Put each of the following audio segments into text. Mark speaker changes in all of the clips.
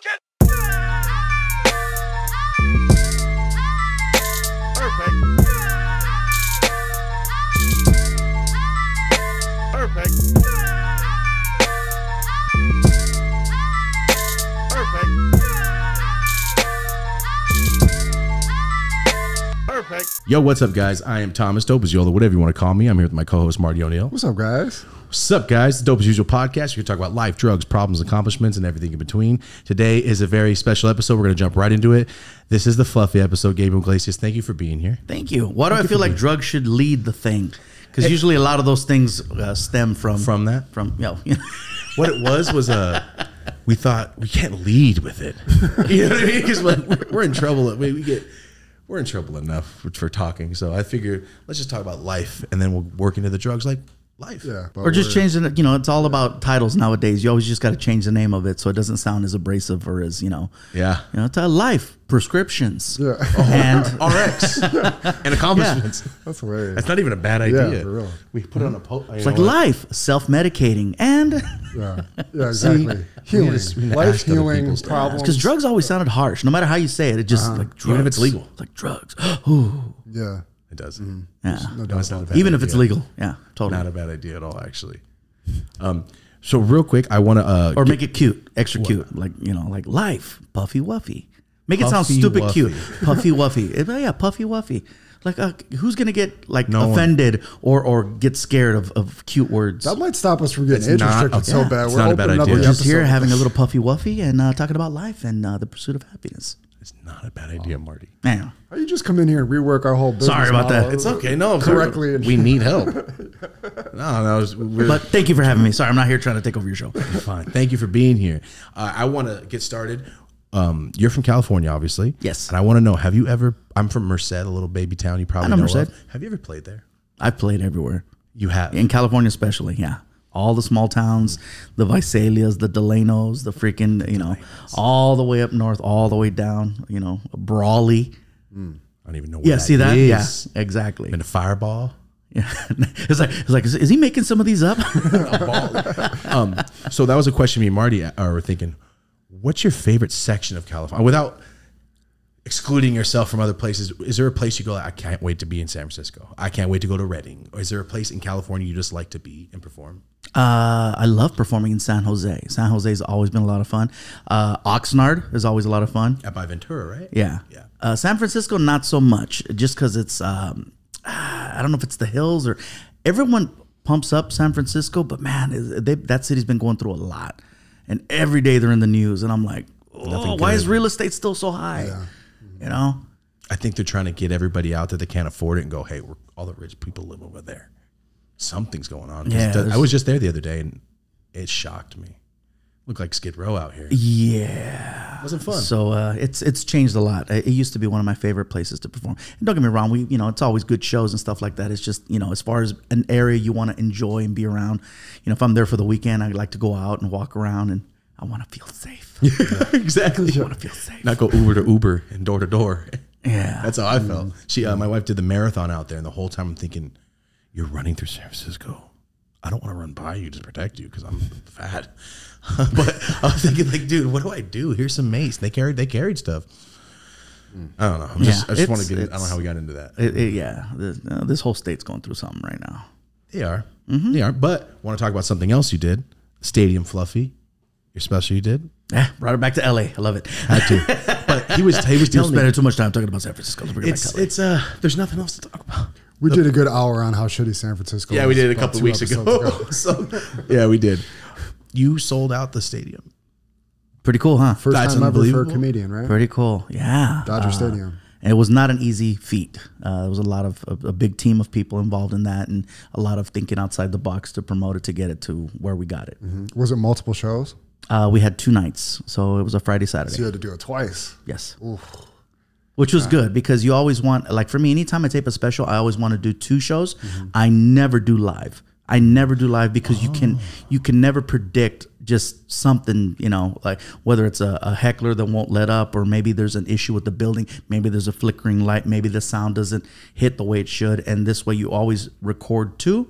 Speaker 1: it. Perfect. Perfect. Perfect. Perfect.
Speaker 2: Yo, what's up, guys? I am Thomas, dope as Yola, whatever you want to call me. I'm here with my co-host, Marty O'Neill.
Speaker 3: What's up, guys?
Speaker 2: What's up, guys? The Dope as Usual podcast. We're going to talk about life, drugs, problems, accomplishments, and everything in between. Today is a very special episode. We're going to jump right into it. This is the fluffy episode. Gabriel Iglesias, thank you for being here.
Speaker 4: Thank you. Why do I feel like drugs should lead the thing? Because usually a lot of those things stem from
Speaker 2: that?
Speaker 4: From, you know.
Speaker 2: What it was we thought we can't lead with it. You know what I mean? Because we're in trouble. We're in trouble enough for talking. So I figured let's just talk about life, and then we'll work into the drugs like life.
Speaker 3: Yeah.
Speaker 4: Or just changing it. You know, it's all about titles nowadays. You always just got to change the name of it so it doesn't sound as abrasive or as, to life, prescriptions, and
Speaker 2: RX, and accomplishments.
Speaker 3: Yeah. That's hilarious.
Speaker 2: That's not even a bad idea.
Speaker 3: Yeah, for real.
Speaker 2: We put it on a post.
Speaker 4: It's like life, self-medicating, and
Speaker 3: Yeah, exactly. Healing, life healing problems.
Speaker 4: because drugs always sounded harsh. No matter how you say it, it just like drugs.
Speaker 2: Even if it's legal.
Speaker 4: It's like drugs. Ooh.
Speaker 3: Yeah.
Speaker 2: It does.
Speaker 4: Yeah.
Speaker 3: No
Speaker 2: No,
Speaker 3: doubt
Speaker 2: it's not a
Speaker 3: about
Speaker 2: bad
Speaker 4: Even if
Speaker 2: idea.
Speaker 4: it's legal. Yeah, totally.
Speaker 2: Not a bad idea at all, actually. So real quick, I want to
Speaker 4: Or make it cute, extra cute, like like life, puffy wuffy. Make it sound
Speaker 2: Puffy
Speaker 4: stupid
Speaker 2: wuffy.
Speaker 4: cute, puffy wuffy. Yeah, puffy wuffy. Like who's gonna get like
Speaker 2: No one.
Speaker 4: offended or get scared of cute words?
Speaker 3: That might stop us from getting
Speaker 2: It's
Speaker 3: age
Speaker 2: not-
Speaker 3: restricted so
Speaker 2: yeah.
Speaker 3: bad.
Speaker 2: It's
Speaker 3: We're
Speaker 2: not a bad
Speaker 3: opening up
Speaker 2: idea.
Speaker 3: the
Speaker 4: We're just here
Speaker 3: episode.
Speaker 4: having a little puffy wuffy and talking about life and the pursuit of happiness.
Speaker 2: It's not a bad idea, Marty.
Speaker 4: Man,
Speaker 3: How you just come in here and rework our whole business
Speaker 4: Sorry about
Speaker 3: model?
Speaker 4: that.
Speaker 2: It's okay. No,
Speaker 3: Correctly.
Speaker 2: we need help. We're
Speaker 4: but thank you for having me. Sorry, I'm not here trying to take over your show.
Speaker 2: fine. Thank you for being here. I want to get started. You're from California, obviously.
Speaker 4: Yes.
Speaker 2: And I want to know, have you ever? I'm from Merced, a little baby town you probably
Speaker 4: I know
Speaker 2: know
Speaker 4: Merced.
Speaker 2: of. Have you ever played there?
Speaker 4: I've played everywhere
Speaker 2: You have.
Speaker 4: in California, especially. Yeah. All the small towns, the Visalias, the Delanos, the freaking, all the way up north, all the way down, Brawley.
Speaker 2: I don't even know what
Speaker 4: Yeah, see that?
Speaker 2: is.
Speaker 4: Yeah, exactly.
Speaker 2: Been a fireball.
Speaker 4: Yeah. It's like, is he making some of these up?
Speaker 2: So that was a question me and Marty were thinking. What's your favorite section of California? Without excluding yourself from other places, is there a place you go, I can't wait to be in San Francisco? I can't wait to go to Redding. Or is there a place in California you just like to be and perform?
Speaker 4: I love performing in San Jose. San Jose has always been a lot of fun. Oxnard is always a lot of fun.
Speaker 2: At by Ventura, right?
Speaker 4: Yeah.
Speaker 2: Yeah.
Speaker 4: San Francisco, not so much, just because it's, I don't know if it's the hills or everyone pumps up San Francisco, but man, that city's been going through a lot. And every day they're in the news. And I'm like, why is real estate still so high? Yeah.
Speaker 2: I think they're trying to get everybody out there that can't afford it and go, hey, all the rich people live over there. Something's going on.
Speaker 4: Yeah,
Speaker 2: I was just there the other day and it shocked me. Looked like Skid Row out here.
Speaker 4: Yeah.
Speaker 2: It wasn't fun.
Speaker 4: So it's changed a lot. It used to be one of my favorite places to perform. And don't get me wrong, it's always good shows and stuff like that. It's just, as far as an area you want to enjoy and be around, if I'm there for the weekend, I like to go out and walk around and I want to feel safe.
Speaker 2: Exactly.
Speaker 4: I want to feel safe.
Speaker 2: Not go Uber to Uber and door to door.
Speaker 4: Yeah.
Speaker 2: That's how I felt. My wife did the marathon out there, and the whole time I'm thinking, you're running through San Francisco. I don't want to run by you to protect you because I'm fat. But I was thinking, like, dude, what do I do? Here's some mace. They carried stuff. I don't know. I just want to get. I don't know how we got into that.
Speaker 4: This whole state's going through something right now.
Speaker 2: They are. They are. But I want to talk about something else you did. Stadium Fluffy. Your special you did.
Speaker 4: Yeah, brought it back to LA. I love it.
Speaker 2: Had to. But he was
Speaker 4: You're
Speaker 2: telling me
Speaker 4: spending too much time talking about San Francisco.
Speaker 2: it's there's nothing else to talk about.
Speaker 3: We did a good hour on how shitty San Francisco
Speaker 2: Yeah,
Speaker 3: was
Speaker 2: we did a
Speaker 3: about
Speaker 2: couple
Speaker 3: 2
Speaker 2: weeks ago.
Speaker 3: episodes
Speaker 2: So, yeah, we did. You sold out the stadium.
Speaker 4: Pretty cool, huh?
Speaker 3: First
Speaker 2: That's
Speaker 3: time ever for a
Speaker 2: unbelievable.
Speaker 3: comedian, right?
Speaker 4: Pretty cool. Yeah.
Speaker 3: Dodger Stadium.
Speaker 4: And it was not an easy feat. There was a lot of a big team of people involved in that, and a lot of thinking outside the box to promote it to get it to where we got it.
Speaker 3: Was it multiple shows?
Speaker 4: We had 2 nights, so it was a Friday, Saturday.
Speaker 3: So you had to do it twice.
Speaker 4: Yes.
Speaker 3: Oof.
Speaker 4: Which was good because you always want, like for me, anytime I tape a special, I always want to do 2 shows. I never do live. I never do live because you can never predict just something, like whether it's a heckler that won't let up, or maybe there's an issue with the building, maybe there's a flickering light, maybe the sound doesn't hit the way it should. And this way you always record 2.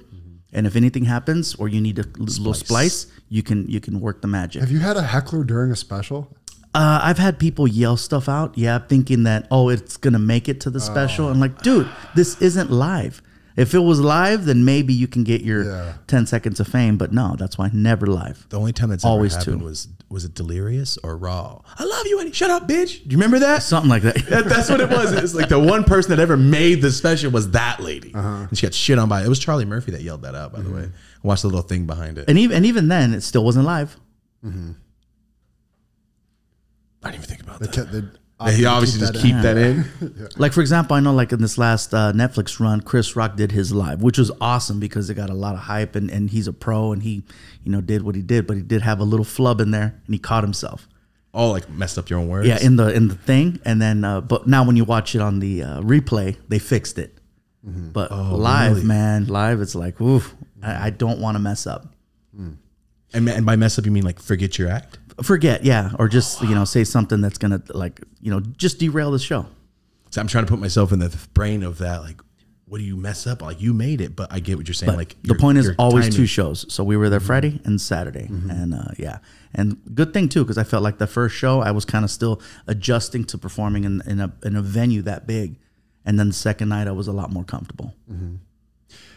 Speaker 4: And if anything happens or you need a little splice, you can work the magic.
Speaker 3: Have you had a heckler during a special?
Speaker 4: I've had people yell stuff out, thinking that, oh, it's going to make it to the special. I'm like, dude, this isn't live. If it was live, then maybe you can get your 10 seconds of fame. But no, that's why never live.
Speaker 2: The only time that's
Speaker 4: always
Speaker 2: ever happened was it Delirious or Raw? I love you, Eddie. Shut up, bitch. Do you remember that?
Speaker 4: Something like that.
Speaker 2: That's what it was. It's like the one person that ever made the special was that lady. And she got shit on by it. It was Charlie Murphy that yelled that out, by the way. I watched the little thing behind it.
Speaker 4: And even then, it still wasn't live.
Speaker 2: I didn't even think about that. He obviously just keep that in.
Speaker 4: Like, for example, I know like in this last Netflix run, Chris Rock did his live, which was awesome because it got a lot of hype and he's a pro and he, did what he did, but he did have a little flub in there and he caught himself.
Speaker 2: Oh, like messed up your own words?
Speaker 4: Yeah, in the thing. And then, but now when you watch it on the replay, they fixed it. But live, really? Man, live, it's like, oof, I don't want to mess up.
Speaker 2: And by mess up, you mean like forget your act?
Speaker 4: Forget, yeah, or just say something that's gonna just derail the show.
Speaker 2: So I'm trying to put myself in the brain of that. Like, what do you mess up? Like, you made it, but I get what you're saying.
Speaker 4: But
Speaker 2: like,
Speaker 4: the point is always timing. 2 shows. So we were there Friday and Saturday, and and good thing too because I felt like the first show I was kind of still adjusting to performing in a venue that big, and then the second night I was a lot more comfortable.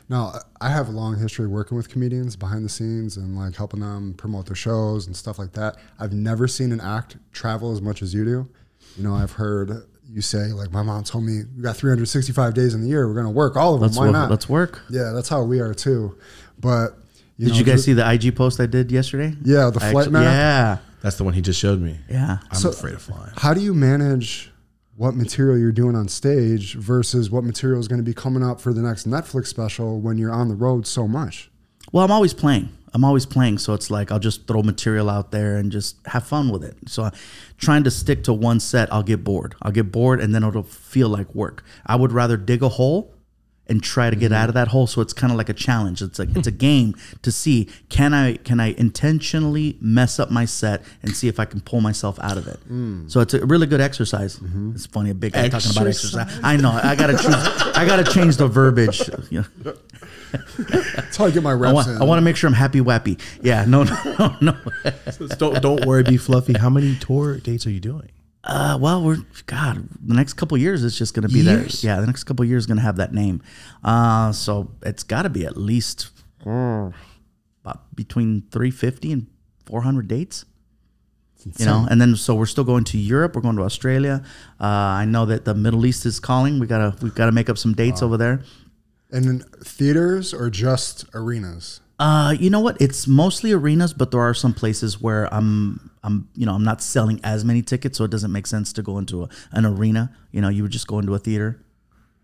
Speaker 3: Now, I have a long history working with comedians behind the scenes and like helping them promote their shows and stuff like that. I've never seen an act travel as much as you do. I've heard you say, like, my mom told me, we got 365 days in the year. We're going to work all of them. Why not?
Speaker 4: Let's work.
Speaker 3: Yeah, that's how we are too. But
Speaker 4: did you guys see the IG post I did yesterday?
Speaker 3: Yeah, the flight map.
Speaker 4: Yeah.
Speaker 2: That's the one he just showed me.
Speaker 4: Yeah.
Speaker 2: I'm afraid of flying.
Speaker 3: How do you manage what material you're doing on stage versus what material is going to be coming up for the next Netflix special when you're on the road so much?
Speaker 4: Well, I'm always playing. So it's like, I'll just throw material out there and just have fun with it. So trying to stick to one set, I'll get bored and then it'll feel like work. I would rather dig a hole and try to get out of that hole. So it's kind of like a challenge. It's like, it's a game to see, can I intentionally mess up my set and see if I can pull myself out of it. So it's a really good exercise. It's funny, a big guy talking about exercise. I know, I gotta change the verbiage.
Speaker 3: That's how I get my reps in.
Speaker 4: I want to make sure I'm happy wappy. Yeah, no.
Speaker 2: Don't worry, be fluffy. How many tour dates are you doing?
Speaker 4: Well, the next couple of years, it's just going to be that. Yeah, the next couple of years is going to have that name. So it's got to be at least about between 350 and 400 dates. And then so we're still going to Europe. We're going to Australia. I know that the Middle East is calling. We've got to make up some dates over there.
Speaker 3: And in theaters or just arenas?
Speaker 4: You know what? It's mostly arenas, but there are some places where I'm not selling as many tickets, so it doesn't make sense to go into an arena. You would just go into a theater.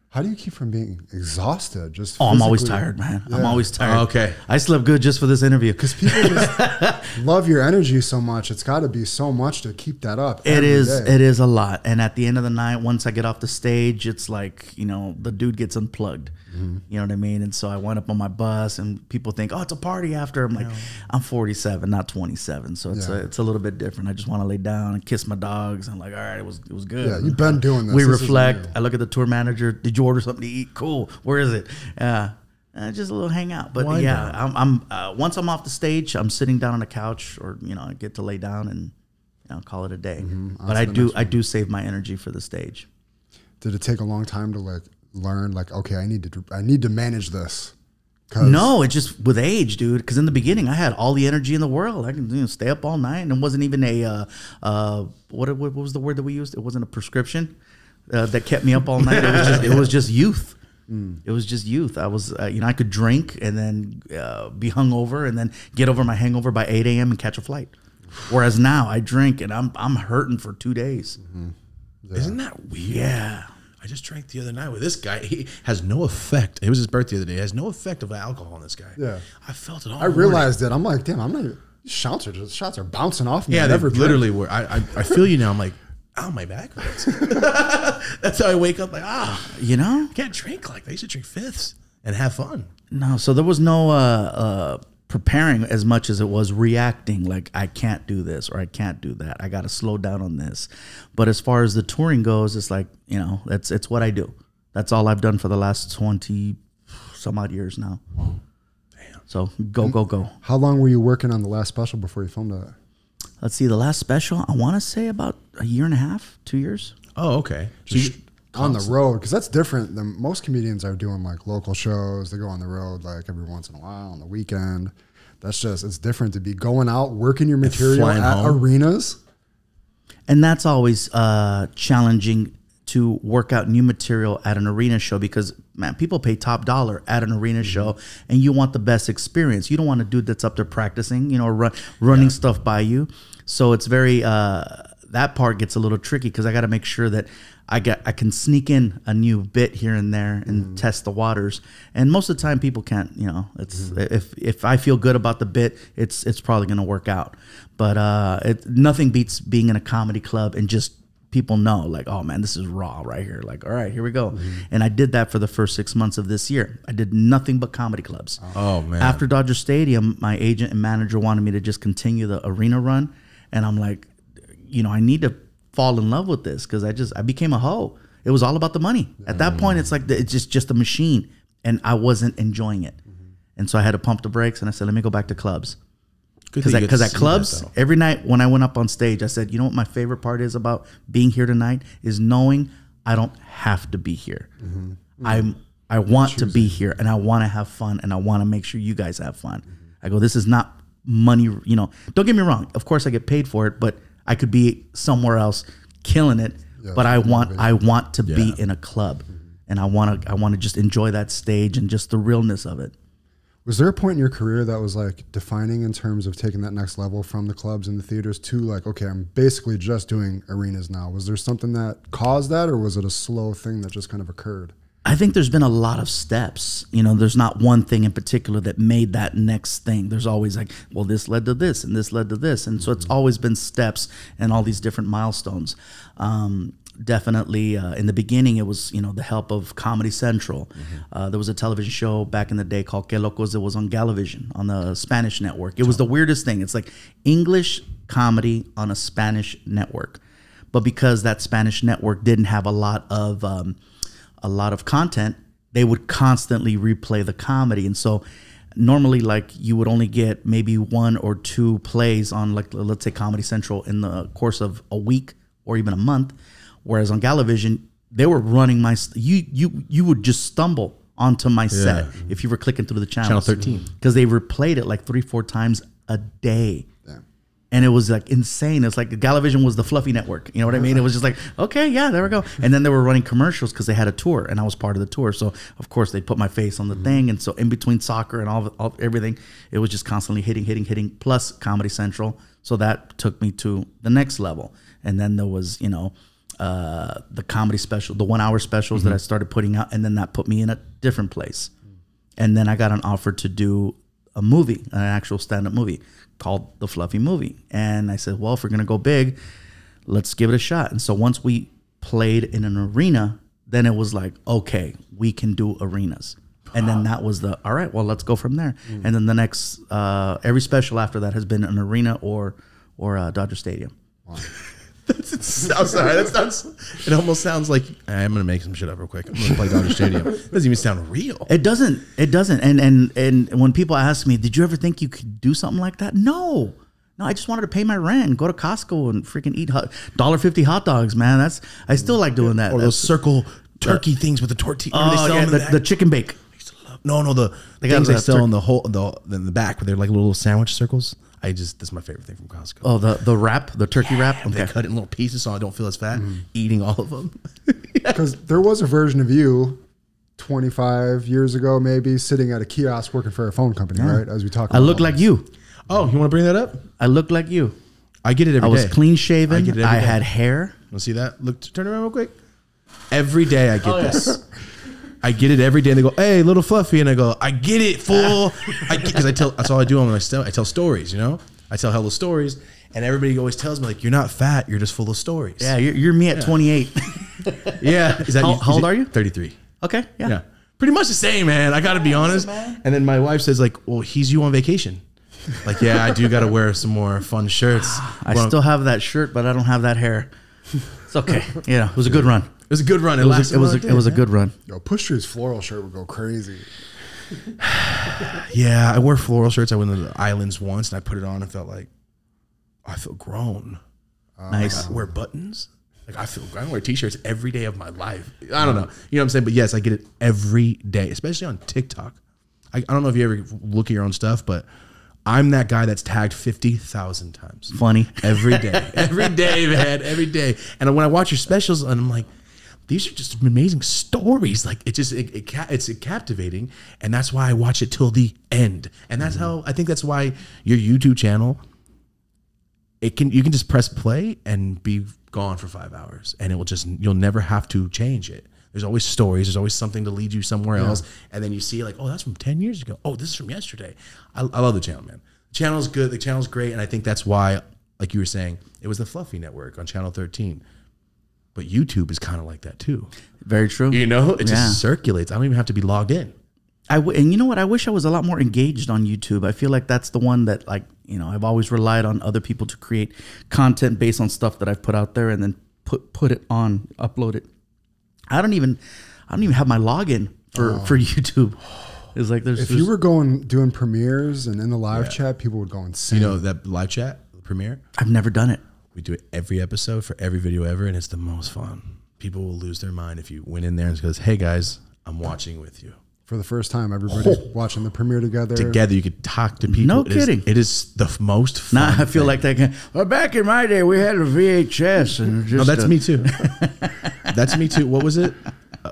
Speaker 3: How do you keep from being exhausted?
Speaker 4: I'm always tired, man. Yeah. I'm always tired.
Speaker 2: Okay.
Speaker 4: I slept good just for this interview.
Speaker 3: Because people just love your energy so much. It's got to be so much to keep that up.
Speaker 4: It is a lot. And at the end of the night, once I get off the stage, it's like, the dude gets unplugged. You know what I mean? And so I went up on my bus and people think, oh, it's a party after. I'm like, I'm 47, not 27. So it's a little bit different. I just want to lay down and kiss my dogs. I'm like, all right, it was good.
Speaker 3: Yeah, you've been doing this.
Speaker 4: We reflect. I look at the tour manager. Did you order something to eat? Cool. Where is it? Just a little hangout. But I'm once I'm off the stage, I'm sitting down on the couch or, I get to lay down and call it a day. But I do save my energy for the stage.
Speaker 3: Did it take a long time to learn okay, I need to manage this?
Speaker 4: No, it's just with age, dude. Because in the beginning, I had all the energy in the world. I can stay up all night, and it wasn't even what was the word that we used? It wasn't a prescription that kept me up all night. It was just youth. It was just youth. I was I could drink and then be hungover and then get over my hangover by 8 a.m. and catch a flight. Whereas now I drink and I'm hurting for 2 days.
Speaker 3: Yeah.
Speaker 2: Isn't that weird?
Speaker 4: Yeah.
Speaker 2: I just drank the other night with this guy. He has no effect. It was his birthday the other day. It has no effect of alcohol on this guy.
Speaker 3: Yeah.
Speaker 2: I felt it all.
Speaker 3: I realized it. I'm like, damn, I'm not. Shots are bouncing off me.
Speaker 2: Yeah, they literally were. I feel you now. I'm like, ow, my back hurts. That's how I wake up like, I can't drink like that. I used to drink fifths and have fun.
Speaker 4: No, so there was no preparing as much as it was reacting, like I can't do this or I can't do that. I got to slow down on this. But as far as the touring goes, it's like, it's what I do. That's all I've done for the last 20 some odd years now. Damn. So go.
Speaker 3: How long were you working on the last special before you filmed it?
Speaker 4: let's see, the last special, I want to say about a year and a half, 2 years.
Speaker 2: Oh, okay. So you,
Speaker 3: On the road, because that's different than most comedians are doing, like local shows. They go on the road like every once in a while on the weekend. That's just, it's different to be going out, working your material
Speaker 2: flying
Speaker 3: at
Speaker 2: home.
Speaker 3: arenas.
Speaker 4: And that's always challenging to work out new material at an arena show because, man, people pay top dollar at an arena show and you want the best experience. You don't want a dude that's up there practicing, you know, running stuff by you. So it's very, that part gets a little tricky because I got to make sure that I can sneak in a new bit here and there and test the waters. And most of the time people can't, you know, it's if I feel good about the bit, it's probably going to work out. But nothing beats being in a comedy club and just people know like, oh man, this is raw right here. Like, all right, here we go. And I did that for the first 6 months of this year. I did nothing but comedy clubs.
Speaker 2: Oh man.
Speaker 4: After Dodger Stadium, my agent and manager wanted me to just continue the arena run. And I'm like, you know, I need to fall in love with this because I became a hoe. It was all about the money. At that point, it's like it's just a machine, and I wasn't enjoying it. And so I had to pump the brakes, and I said, let me go back to clubs. Because at clubs, every night when I went up on stage, I said, you know what my favorite part is about being here tonight is knowing I don't have to be here. I want to be here, and I want to have fun, and I want to make sure you guys have fun. I go, this is not money, you know. Don't get me wrong. Of course, I get paid for it, but I could be somewhere else killing it. Yeah, but I want to be in a club, and I want to just enjoy that stage and just the realness of it.
Speaker 3: Was there a point in your career that was like defining in terms of taking that next level from the clubs and the theaters to like, okay, I'm basically just doing arenas now? Was there something that caused that, or was it a slow thing that just kind of occurred?
Speaker 4: I think there's been a lot of steps. You know, there's not one thing in particular that made that next thing. There's always like, well, this led to this and this led to this. And so it's always been steps and all these different milestones. Definitely in the beginning, it was, you know, the help of Comedy Central. There was a television show back in the day called Que Locos that was on Galavision on the Spanish network. It was the weirdest thing. It's like English comedy on a Spanish network. But because that Spanish network didn't have a lot of content, they would constantly replay the comedy. And so normally like you would only get maybe 1 or 2 plays on like, let's say Comedy Central in the course of a week or even a month. Whereas on Galavision, they were running my, you would just stumble onto my set if you were clicking through the channels.
Speaker 2: Channel 13.
Speaker 4: Because they replayed it like 3-4 times a day. And it was like insane. It's like Galavision was the fluffy network. You know what I mean? It was just like, okay, yeah, there we go. And then they were running commercials because they had a tour and I was part of the tour. So of course they put my face on the thing. And so in between soccer and everything, it was just constantly hitting, plus Comedy Central. So that took me to the next level. And then there was, you know, the comedy special, the 1 hour specials that I started putting out. And then that put me in a different place. And then I got an offer to do a movie, an actual stand-up movie called The Fluffy Movie. And I said, well, if we're going to go big, let's give it a shot. And so once we played in an arena, then it was like, okay, we can do arenas. And then that was the, all right, well, let's go from there. And then the next, every special after that has been an arena or Dodger Stadium.
Speaker 2: Wow. I'm sorry. It almost sounds like I'm going to make some shit up real quick. I'm going to play Dodger Stadium. It doesn't even sound real.
Speaker 4: It doesn't. And when people ask me, did you ever think you could do something like that? No, I just wanted to pay my rent, go to Costco and freaking eat $1.50 hot dogs, man. I still like doing that.
Speaker 2: Or those circle turkey things with the tortilla.
Speaker 4: Oh, yeah, the chicken bake.
Speaker 2: No, the things they sell in the back where they're like little sandwich circles. That's my favorite thing from Costco.
Speaker 4: Oh, the wrap, the turkey wrap.
Speaker 2: Okay. They cut it in little pieces so I don't feel as fat eating all of them.
Speaker 3: Because there was a version of you 25 years ago, maybe sitting at a kiosk working for a phone company, right? As we talk about
Speaker 4: I look like you.
Speaker 2: Oh, you want to bring that up?
Speaker 4: I look like you.
Speaker 2: I get it every day.
Speaker 4: I was clean shaven. I had hair.
Speaker 2: Want to see that? Look, turn around real quick. Every day I get this. I get it every day, and they go, "Hey, little Fluffy," and I go, "I get it, fool." Because that's all I do when I tell stories. You know, I tell hella stories, and everybody always tells me like, "You're not fat, you're just full of stories."
Speaker 4: Yeah, you're me at 28.
Speaker 2: Yeah,
Speaker 4: how old are you?
Speaker 2: 33.
Speaker 4: Okay, yeah,
Speaker 2: pretty much the same, man. I got to be honest. And then my wife says like, "Well, he's you on vacation." Like, yeah, I do got to wear some more fun shirts.
Speaker 4: I still have that shirt, but I don't have that hair. It's okay. Yeah, it was a good run.
Speaker 2: It was a good run. It
Speaker 4: was a good run.
Speaker 3: Yo, Push Street's floral shirt would go crazy.
Speaker 2: Yeah, I wear floral shirts. I went to the islands once and I put it on and felt like I feel grown.
Speaker 4: Nice.
Speaker 2: I wear buttons. Like I wear t-shirts every day of my life. I don't know. You know what I'm saying? But yes, I get it every day, especially on TikTok. I don't know if you ever look at your own stuff, but I'm that guy that's tagged 50,000 times.
Speaker 4: Funny.
Speaker 2: Every day. Every day, man. Every day. And when I watch your specials, and I'm like, these are just amazing stories. Like it's captivating, and that's why I watch it till the end. And that's how I think that's why your YouTube channel, you can just press play and be gone for 5 hours, and you'll never have to change it. There's always stories. There's always something to lead you somewhere else, and then you see like, oh, that's from 10 years ago. Oh, this is from yesterday. I love the channel, man. The channel's good. The channel's great, and I think that's why, like you were saying, it was the Fluffy Network on Channel 13. But YouTube is kind of like that too.
Speaker 4: Very true.
Speaker 2: You know, it just circulates. I don't even have to be logged in.
Speaker 4: And you know what? I wish I was a lot more engaged on YouTube. I feel like that's the one that, like, you know, I've always relied on other people to create content based on stuff that I've put out there and then put it on, upload it. I don't even have my login for YouTube. It's like
Speaker 3: if you were doing premieres and in the live chat, people would go insane.
Speaker 2: You know that live chat, the premiere?
Speaker 4: I've never done it.
Speaker 2: We do it every episode for every video ever, and it's the most fun. People will lose their mind if you went in there and goes, "Hey guys, I'm watching with you."
Speaker 3: For the first time, everybody watching the premiere together.
Speaker 2: Together, you could talk to people.
Speaker 4: No kidding.
Speaker 2: It is the most fun.
Speaker 4: I feel like that. Well, back in my day, we had a VHS, and just
Speaker 2: no, that's me too. That's me too. What was it?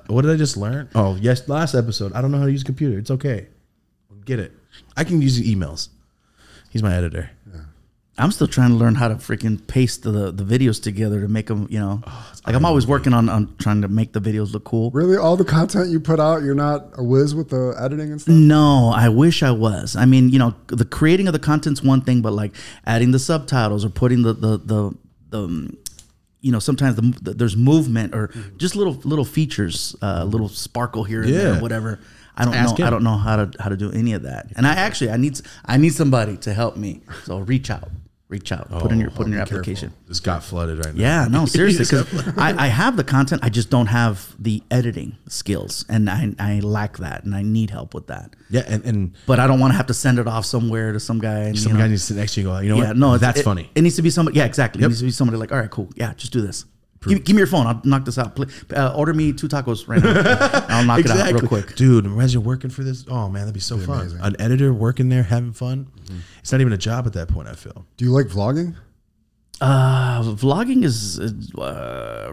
Speaker 2: What did I just learn? Oh, yes, last episode. I don't know how to use a computer. It's okay. Get it. I can use emails. He's my editor. Yeah.
Speaker 4: I'm still trying to learn how to freaking paste the videos together to make them, you know, like I'm always working on trying to make the videos look cool.
Speaker 3: Really? All the content you put out, you're not a whiz with the editing and stuff?
Speaker 4: No, I wish I was. I mean, you know, the creating of the content's one thing, but like adding the subtitles or putting the you know, sometimes there's movement or just little features, little sparkle here and there, or whatever. I don't know how to do any of that. And I need somebody to help me. So reach out. Put in your application.
Speaker 2: Careful. This got flooded right now.
Speaker 4: Yeah, no, seriously, because I have the content, I just don't have the editing skills, and I lack that, and I need help with that.
Speaker 2: Yeah,
Speaker 4: but I don't want to have to send it off somewhere to some guy. And,
Speaker 2: some guy needs to sit next to you and go, you know what?
Speaker 4: No,
Speaker 2: that's funny.
Speaker 4: It needs to be somebody. Yeah, exactly. It needs to be somebody like, all right, cool. Yeah, just do this. Give me your phone. I'll knock this out. Order me 2 tacos right now. I'll knock it out real quick.
Speaker 2: Dude, imagine working for this. Oh, man, that'd be so fun. Amazing. An editor working there, having fun. Mm-hmm. It's not even a job at that point, I feel.
Speaker 3: Do you like vlogging?
Speaker 4: Vlogging is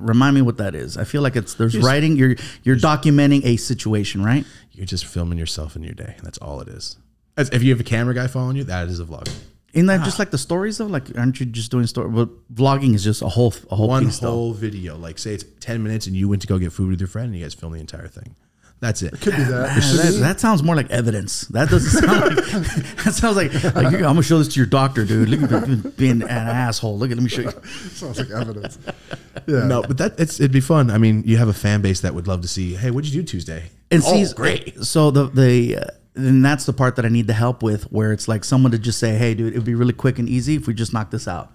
Speaker 4: remind me what that is. I feel like there's writing. You're documenting a situation, right?
Speaker 2: You're just filming yourself in your day. That's all it is. If you have a camera guy following you, that is a vlog.
Speaker 4: Isn't that just like the stories though? Like, aren't you just doing story? But vlogging is just a whole
Speaker 2: one
Speaker 4: piece,
Speaker 2: whole video. Like, say it's 10 minutes and you went to go get food with your friend and you guys film the entire thing. That's it.
Speaker 3: It could be that.
Speaker 4: That sounds more like evidence. That doesn't sound like. That sounds like I'm gonna show this to your doctor, dude. Look at me being an asshole. Let me show you.
Speaker 3: Sounds like evidence. Yeah.
Speaker 2: No, but it'd be fun. I mean, you have a fan base that would love to see. Hey, what'd you do Tuesday?
Speaker 4: And
Speaker 2: great.
Speaker 4: So and that's the part that I need the help with, where it's like someone to just say, hey, dude, it would be really quick and easy if we just knock this out.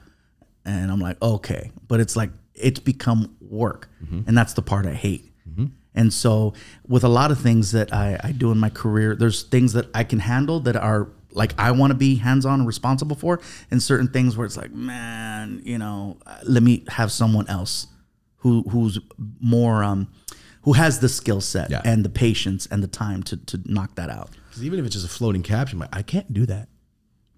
Speaker 4: And I'm like, okay. But it's like, it's become work. Mm-hmm. And that's the part I hate. Mm-hmm. And so with a lot of things that I do in my career, there's things that I can handle that are like, I want to be hands-on and responsible for, and certain things where it's like, man, you know, let me have someone else who's more, who has the skill set and the patience and the time to knock that out.
Speaker 2: Because even if it's just a floating caption, I can't do that.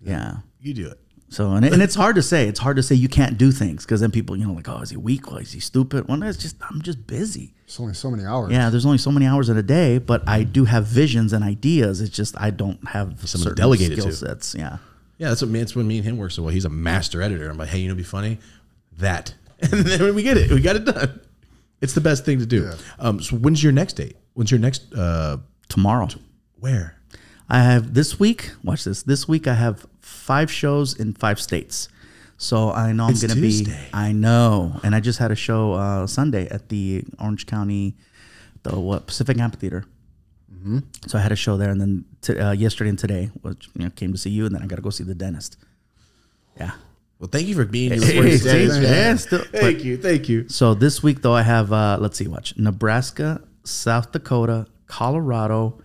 Speaker 4: Yeah.
Speaker 2: You do it.
Speaker 4: So, and it's hard to say. It's hard to say you can't do things, because then people, you know, like, oh, is he weak? Or is he stupid? Well, I'm just busy.
Speaker 3: It's only so many hours.
Speaker 4: Yeah, there's only so many hours in a day, but I do have visions and ideas. It's just I don't have
Speaker 2: someone delegated
Speaker 4: skill sets. Yeah.
Speaker 2: Yeah, that's when me and him work so well. He's a master editor. I'm like, hey, you know, what'd be funny? That. And then we get it. We got it done. It's the best thing to do. Yeah. So when's your next date? When's your next?
Speaker 4: Tomorrow.
Speaker 2: Where?
Speaker 4: I have this week. Watch this. This week I have 5 shows in 5 states. So I know I'm going to be. I know. And I just had a show Sunday at the Orange County, Pacific Amphitheater. Mm-hmm. So I had a show there, and then yesterday and today, which, you know, came to see you, and then I got to go see the dentist. Yeah.
Speaker 2: Well, thank you for being here. Thank you.
Speaker 4: So this week, though, I have, let's see, watch, Nebraska, South Dakota, Colorado,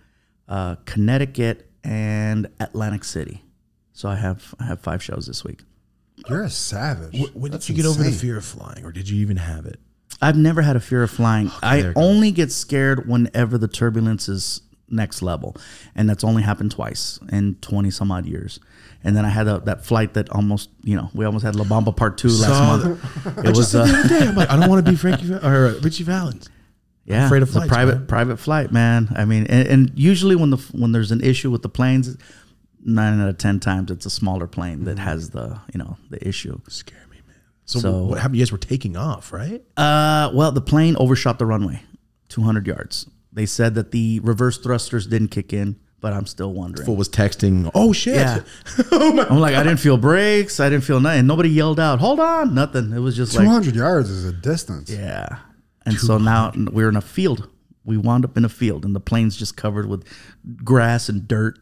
Speaker 4: Connecticut, and Atlantic City. So I have 5 shows this week.
Speaker 3: You're a savage.
Speaker 2: When did
Speaker 3: That's
Speaker 2: you get over the
Speaker 3: insane.
Speaker 2: fear of flying, or did you even have it?
Speaker 4: I've never had a fear of flying. I
Speaker 2: there it goes.
Speaker 4: only get scared whenever the turbulence is next level, and that's only happened twice in 20 some odd years. And then I had that flight that almost, we almost had La Bamba Part 2 last month. It was
Speaker 2: the other day, I'm like, I don't want to be Frankie or Richie Valens.
Speaker 4: yeah,
Speaker 2: afraid of
Speaker 4: the
Speaker 2: flights, man.
Speaker 4: private flight, man. I mean, and usually when there's an issue with the planes, 9 out of 10 times it's a smaller plane that has the issue.
Speaker 2: Scare me, man. So what happened? You guys were taking off, right?
Speaker 4: Well, the plane overshot the runway 200 yards. They said that the reverse thrusters didn't kick in, but I'm still wondering.
Speaker 2: Fool was texting. Oh shit!
Speaker 4: Yeah.
Speaker 2: Oh my.
Speaker 4: I'm like, I didn't feel brakes. I didn't feel nothing. Nobody yelled out, hold on, nothing. It was just like,
Speaker 3: 200 yards is a distance.
Speaker 4: yeah. And so now we're in a field. We wound up in a field, and the plane's just covered with grass and dirt.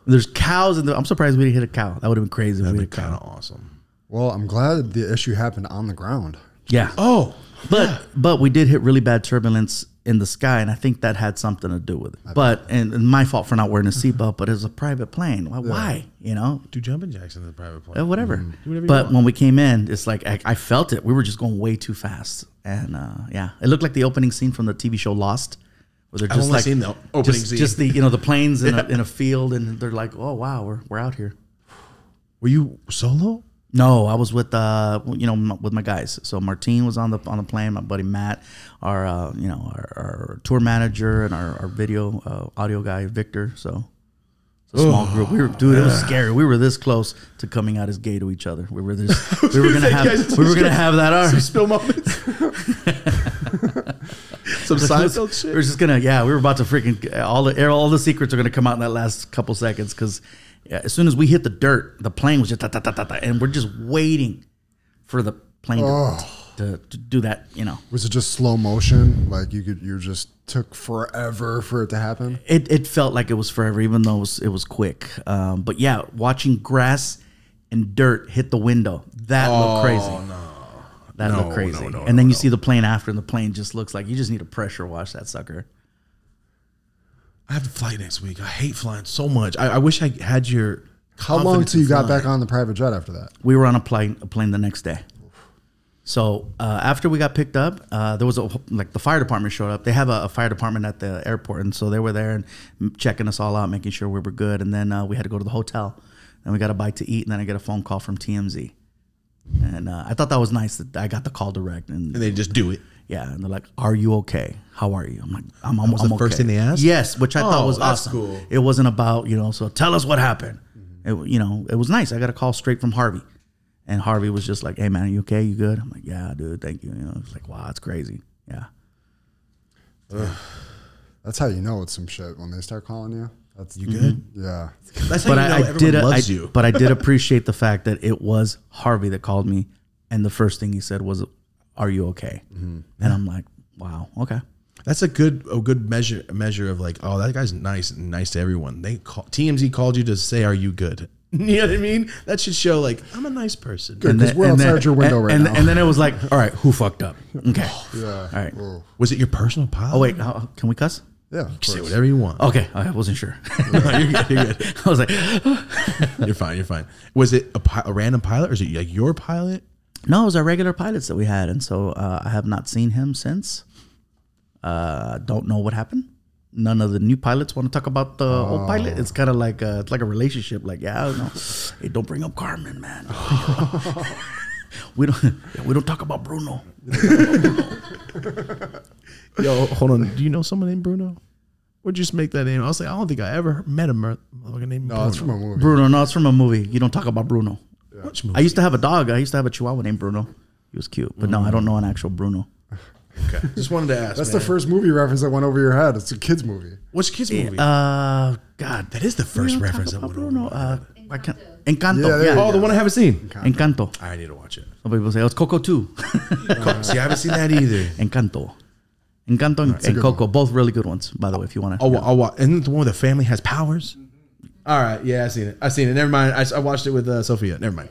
Speaker 4: There's cows, and I'm surprised we didn't hit a cow. That would have been crazy.
Speaker 2: That'd
Speaker 4: if we
Speaker 2: be
Speaker 4: hit a
Speaker 2: kind
Speaker 4: cow.
Speaker 2: of awesome.
Speaker 3: Well, I'm glad the issue happened on the ground.
Speaker 4: Yeah.
Speaker 2: Oh,
Speaker 4: But we did hit really bad turbulence in the sky, and I think that had something to do with it. And my fault for not wearing a seatbelt, but it was a private plane. Why?
Speaker 2: do jumping jacks in the private plane.
Speaker 4: Whatever.
Speaker 2: Do whatever you
Speaker 4: But
Speaker 2: want.
Speaker 4: when we came in, it's like I felt it. We were just going way too fast, and yeah, it looked like the opening scene from the TV show Lost, where they're
Speaker 2: I've
Speaker 4: just
Speaker 2: only
Speaker 4: like
Speaker 2: seen the opening scene.
Speaker 4: just the the planes in a field, and they're like, oh wow, we're out here.
Speaker 2: Were you solo?
Speaker 4: No, I was with with my guys. So Martine was on the plane. My buddy Matt, our our tour manager, and our video audio guy Victor. So it's a small group. It was scary. We were this close to coming out as gay to each other. We were gonna have that.
Speaker 2: Some spill moments. Some Seinfeld shit.
Speaker 4: We were just gonna we were about to freaking all the secrets are gonna come out in that last couple seconds because. Yeah, as soon as we hit the dirt, the plane was just and we're just waiting for the plane to do that.
Speaker 3: Was it just slow motion? Like you just took forever for it to happen?
Speaker 4: It felt like it was forever, even though it was quick. But yeah, watching grass and dirt hit the window, that looked crazy. That looked crazy. And then you see the plane after, and the plane just looks like you just need to pressure wash that sucker.
Speaker 2: I have to fly next week. I hate flying so much. I wish I had your.
Speaker 3: How long till you got back on the private jet after that?
Speaker 4: We were on a plane the next day. So after we got picked up, there was the fire department showed up. They have a fire department at the airport, and so they were there and checking us all out, making sure we were good. And then we had to go to the hotel, and we got a bite to eat, and then I get a phone call from TMZ. And I thought that was nice that I got the call direct, and
Speaker 2: they just do it.
Speaker 4: Yeah, and they're like, "Are you okay? How are you?" I'm like, "I'm
Speaker 2: was the first
Speaker 4: okay."
Speaker 2: thing they asked?
Speaker 4: Yes, which I thought was
Speaker 2: that's
Speaker 4: awesome.
Speaker 2: cool.
Speaker 4: It wasn't about so tell us what happened. It was nice. I got a call straight from Harvey, and Harvey was just like, "Hey man, are you okay? You good?" I'm like, "Yeah, dude, thank you." It's like, "Wow, that's crazy." Yeah.
Speaker 3: That's how you know it's some shit when they start calling you. That's
Speaker 2: You good?
Speaker 3: Yeah.
Speaker 2: That's how everyone loves you.
Speaker 4: But I did appreciate the fact that it was Harvey that called me, and the first thing he said was, "Are you okay?" And I'm like, "Wow, okay."
Speaker 2: That's a good measure of like, oh, that guy's nice and nice to everyone. TMZ called you to say, "Are you good?" You know what I mean? That should show like I'm a nice person.
Speaker 3: Good, because we're outside your window right now.
Speaker 4: And then it was like, all right, who fucked up? Okay.
Speaker 3: Yeah.
Speaker 4: All right.
Speaker 3: Whoa.
Speaker 2: Was it your personal pilot?
Speaker 4: Oh wait, can we cuss?
Speaker 3: Yeah.
Speaker 2: You can say whatever you want.
Speaker 4: Okay, I wasn't sure.
Speaker 2: No, you're good. You're good.
Speaker 4: I was like,
Speaker 2: You're fine. You're fine. Was it a random pilot, or is it like your pilot?
Speaker 4: no, it was our regular pilots that we had, and so I have not seen him since. Don't know what happened. None of the new pilots want to talk about the old pilot. It's kind of like it's like a relationship. Like, yeah, I don't know. Hey, don't bring up Carmen, man. We don't talk about Bruno.
Speaker 2: Yo, hold on. Do you know someone named Bruno? Or just make that name? I was like, I don't think I ever met a motherfucker named Bruno.
Speaker 3: No, it's from a movie.
Speaker 4: Bruno, no, it's from a movie. You don't talk about Bruno.
Speaker 2: Which movie?
Speaker 4: I used to have a dog. I used to have a Chihuahua named Bruno. He was cute, but no, I don't know an actual Bruno.
Speaker 2: Okay. Just wanted to ask.
Speaker 3: That's
Speaker 2: man.
Speaker 3: the first movie reference that went over your head. It's a kid's movie.
Speaker 2: Which kids movie?
Speaker 4: God,
Speaker 2: that is the first reference that went over.
Speaker 4: Bruno. I can't. Encanto.
Speaker 3: Yeah, there
Speaker 4: Yeah,
Speaker 3: you
Speaker 2: Oh, the one I haven't seen.
Speaker 4: Encanto.
Speaker 2: I need to watch it.
Speaker 4: Some people say, oh, it's Coco too.
Speaker 2: See, I haven't seen that either.
Speaker 4: Encanto. Encanto and
Speaker 3: good
Speaker 4: Coco, both really good ones, by the way, if you want to.
Speaker 2: I'll watch. Isn't it the one where the family has powers? All right. Yeah, I seen it. Never mind. I watched it with Sophia. Never mind.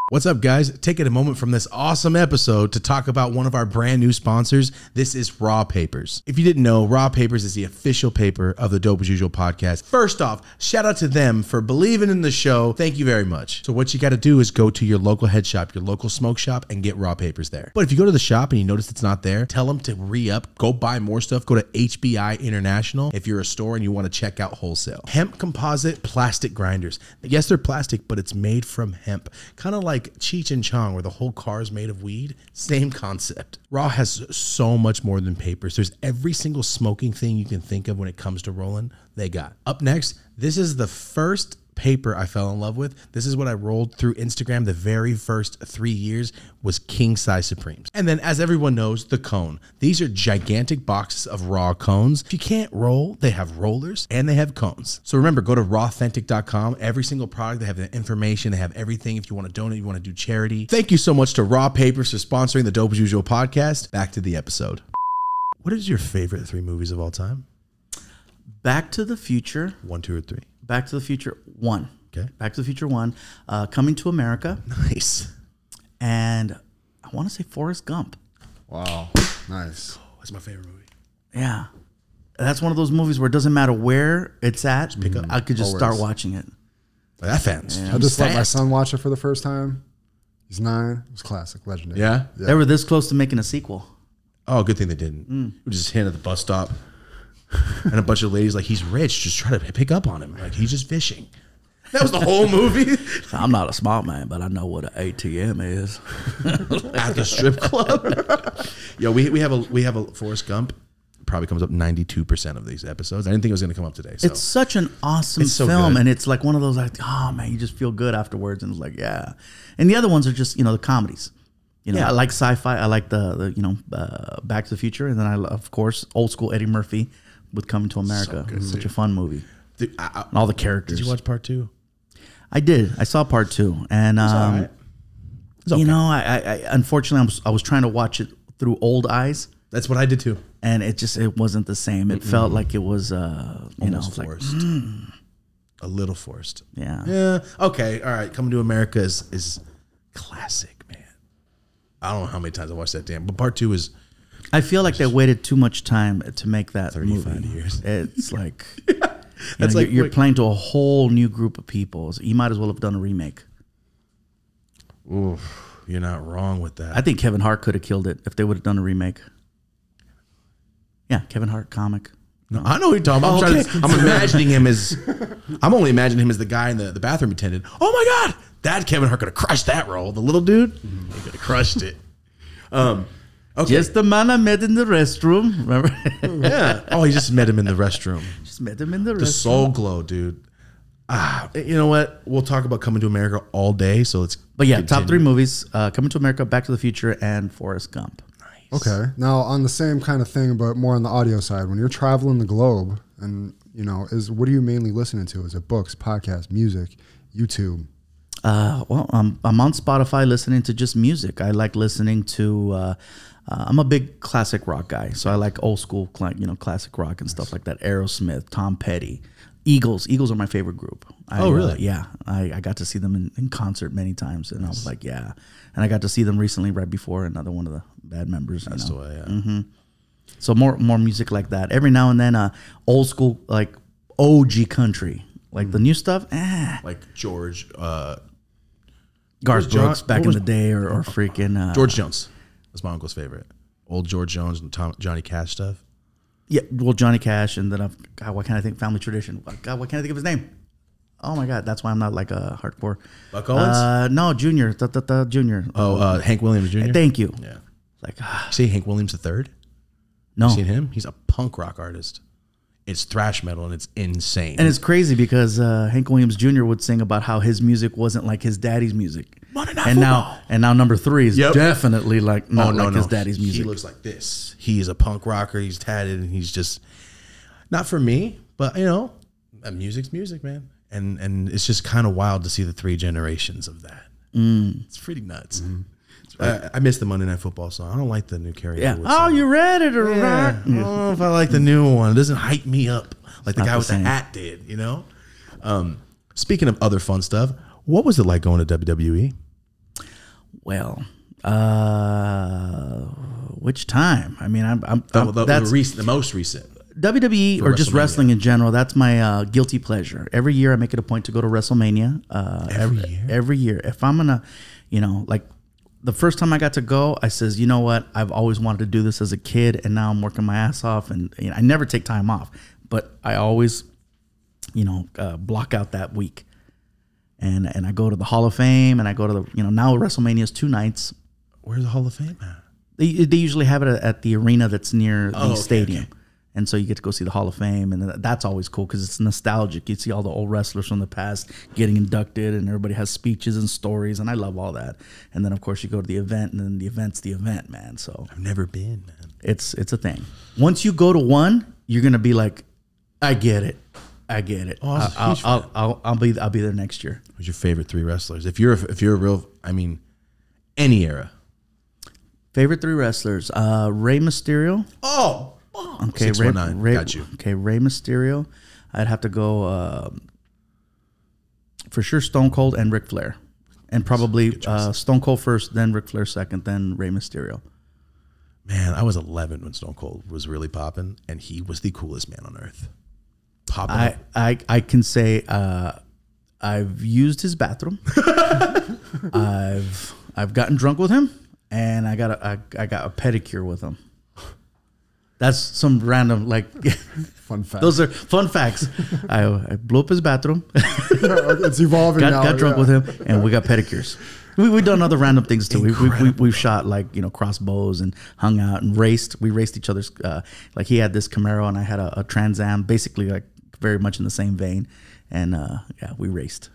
Speaker 2: What's up, guys? Taking a moment from this awesome episode to talk about one of our brand new sponsors. This is Raw Papers. If you didn't know, Raw Papers is the official paper of the Dope as Usual podcast. First off, shout out to them for believing in the show. Thank you very much. So what you got to do is go to your local head shop, your local smoke shop, and get Raw Papers there. But if you go to the shop and you notice it's not there, tell them to re-up. Go buy more stuff. Go to HBI International if you're a store and you want to check out wholesale. Hemp composite plastic grinders. Yes, they're plastic, but it's made from hemp. Kind of like Cheech and Chong, where the whole car is made of weed. Same concept. Raw has so much more than papers. There's every single smoking thing you can think of when it comes to rolling, they got. Up next, this is the first paper I fell in love with. This is what I rolled through Instagram the very first 3 years was king size Supremes. And then, as everyone knows, the cone. These are gigantic boxes of Raw cones. If you can't roll, they have rollers and they have cones. So remember, go to rawthentic.com. Every single product, they have the information, they have everything. If you want to donate, you want to do charity. Thank you so much to Raw Papers for sponsoring the Dope as Usual podcast. Back to the episode. What is your favorite 3 movies of all time?
Speaker 4: Back to the Future.
Speaker 2: 1, 2, or 3?
Speaker 4: Back to the Future 1.
Speaker 2: Okay.
Speaker 4: Back to the Future 1. Coming to America.
Speaker 2: Nice.
Speaker 4: And I want to say Forrest Gump.
Speaker 3: Wow. Nice.
Speaker 2: Oh, that's my favorite movie.
Speaker 4: Yeah. That's one of those movies where it doesn't matter where it's at.
Speaker 2: pick up.
Speaker 4: I could just
Speaker 3: Always.
Speaker 4: start watching it.
Speaker 2: That fans.
Speaker 3: I just let my son watch it for the first time. He's 9. It was classic, legendary.
Speaker 2: Yeah?
Speaker 4: They were this close to making a sequel.
Speaker 2: Oh, good thing they didn't. We just hit at the bus stop. And a bunch of ladies like, he's rich, just try to pick up on him. Like, he's just fishing. That was the whole movie.
Speaker 4: I'm not a smart man, but I know what an ATM is.
Speaker 2: At the strip club. Yo, we have a Forrest Gump. Probably comes up 92% of these episodes. I didn't think it was going to come up today. So.
Speaker 4: It's such an awesome
Speaker 2: It's so
Speaker 4: film,
Speaker 2: good.
Speaker 4: and it's like one of those like, oh man, you just feel good afterwards, and it's like, yeah. And the other ones are just the comedies.
Speaker 2: Yeah.
Speaker 4: I like sci-fi. I like the Back to the Future, and then of course old school Eddie Murphy with Coming to America.
Speaker 2: good,
Speaker 4: It's such a fun movie.
Speaker 2: Dude,
Speaker 4: And all the characters.
Speaker 2: did you watch part 2?
Speaker 4: I did. I saw part 2, and
Speaker 2: It's all right. It's okay.
Speaker 4: I unfortunately I was trying to watch it through old eyes,
Speaker 2: That's what I did too.
Speaker 4: and it wasn't the same. It felt like it was
Speaker 2: Almost
Speaker 4: like,
Speaker 2: forced. A little forced.
Speaker 4: yeah.
Speaker 2: Yeah. Okay. All right. Coming to America is classic, man. I don't know how many times I watched that damn, but part 2 is.
Speaker 4: I feel like they waited too much time to make that
Speaker 2: 35
Speaker 4: movie.
Speaker 2: years.
Speaker 4: It's like
Speaker 2: That's like
Speaker 4: you're
Speaker 2: wait.
Speaker 4: playing to a whole new group of people. So you might as well have done a remake.
Speaker 2: Oof, you're not wrong with that.
Speaker 4: I think Kevin Hart could have killed it if they would have done a remake. Yeah, Kevin Hart comic.
Speaker 2: No, I know what you're talking about. I'm imagining him as. I'm only imagining him as the guy in the bathroom attendant. Oh my God, that Kevin Hart could have crushed that role. The little dude, he could have crushed it. Okay.
Speaker 4: Just the man I met in the restroom. Remember?
Speaker 2: Yeah. Oh, he just met him in the restroom.
Speaker 4: Just met him in the
Speaker 2: The
Speaker 4: restroom.
Speaker 2: Soul Glow, dude. You know what? We'll talk about Coming to America all day. So let's.
Speaker 4: But yeah,
Speaker 2: continue.
Speaker 4: top 3 movies: Coming to America, Back to the Future, and Forrest Gump.
Speaker 3: Okay. Now, on the same kind of thing, but more on the audio side, when you're traveling the globe and, what are you mainly listening to? Is it books, podcasts, music, YouTube?
Speaker 4: Well, I'm on Spotify listening to just music. I like listening to. I'm a big classic rock guy, so I like old school, classic rock and stuff like that. Aerosmith, Tom Petty, Eagles. Eagles are my favorite group.
Speaker 2: Oh, really?
Speaker 4: Yeah, I got to see them in concert many times, and I was like, yeah. And I got to see them recently, right before another one of the band members.
Speaker 2: That's the way. Yeah.
Speaker 4: So more music like that. Every now and then, old school like OG country, like the new stuff.
Speaker 2: Like George.
Speaker 4: Garth
Speaker 2: was John-
Speaker 4: Brooks back
Speaker 2: what
Speaker 4: in
Speaker 2: was-
Speaker 4: the day, or freaking
Speaker 2: George Jones. That's my uncle's favorite. Old George Jones and Johnny Cash stuff.
Speaker 4: Yeah, well, Johnny Cash, and then God, why can't I think Family Tradition? God, why can't I think of his name? Oh my God, that's why I'm not like a hardcore.
Speaker 2: Buck Owens?
Speaker 4: No, Junior, Junior.
Speaker 2: Hank Williams Jr.
Speaker 4: Thank you.
Speaker 2: Yeah.
Speaker 4: Like,
Speaker 2: See Hank Williams III?
Speaker 4: no.
Speaker 2: Seen him? He's a punk rock artist. It's thrash metal and it's insane.
Speaker 4: And it's crazy because Hank Williams Jr. would sing about how his music wasn't like his daddy's music.
Speaker 2: Monday Night
Speaker 4: And
Speaker 2: Football.
Speaker 4: now number 3 is
Speaker 2: Yep.
Speaker 4: definitely like not like his daddy's music.
Speaker 2: He looks like this. He is a punk rocker. He's tatted and he's just not for me, but music's music, man. And it's just kind of wild to see the 3 generations of that. It's pretty nuts. I miss the Monday Night Football song. I don't like the new karaoke.
Speaker 4: Yeah.
Speaker 2: song.
Speaker 4: Oh, you ready to rock?
Speaker 2: I don't know if I like the new one. It doesn't hype me up like the
Speaker 4: Not
Speaker 2: guy
Speaker 4: the
Speaker 2: with the
Speaker 4: same.
Speaker 2: hat did, Speaking of other fun stuff, what was it like going to WWE?
Speaker 4: Well, which time? I mean,
Speaker 2: the most recent.
Speaker 4: WWE or just
Speaker 2: WrestleMania.
Speaker 4: wrestling in general. That's my guilty pleasure. Every year I make it a point to go to WrestleMania. Every year. If I'm gonna, like the first time I got to go, I says, you know what? I've always wanted to do this as a kid, and now I'm working my ass off, and I never take time off, but I always, block out that week, and I go to the Hall of Fame, and I go to the, now WrestleMania is 2 nights.
Speaker 2: Where's the Hall of Fame at?
Speaker 4: They usually have it at the arena that's near the stadium.
Speaker 2: Okay.
Speaker 4: And so you get to go see the Hall of Fame, and that's always cool because it's nostalgic. You see all the old wrestlers from the past getting inducted, and everybody has speeches and stories, and I love all that. And then, of course, you go to the event, and then the event's the event, man. So
Speaker 2: I've never been, man.
Speaker 4: It's a thing. Once you go to one, you're gonna be like, I get it. Oh, I'll be there next year.
Speaker 2: Who's your favorite 3 wrestlers? If you're a real, any era.
Speaker 4: Favorite 3 wrestlers: Rey Mysterio.
Speaker 2: Oh.
Speaker 4: Okay,
Speaker 2: 619. Got you.
Speaker 4: Okay, Rey Mysterio. I'd have to go for sure Stone Cold and Ric Flair, and probably Stone Cold first, then Ric Flair second, then Rey Mysterio.
Speaker 2: Man, I was 11 when Stone Cold was really popping, and he was the coolest man on earth.
Speaker 4: I can say I've used his bathroom. I've gotten drunk with him, and I got a pedicure with him. That's some random
Speaker 3: fun fact.
Speaker 4: Those are fun facts. I blew up his bathroom.
Speaker 3: It's evolving now.
Speaker 4: Got drunk with him, and we got pedicures. We've done other random things too. We've shot crossbows and hung out and raced. We raced each other's. He had this Camaro and I had a Trans Am, basically very much in the same vein. And we raced.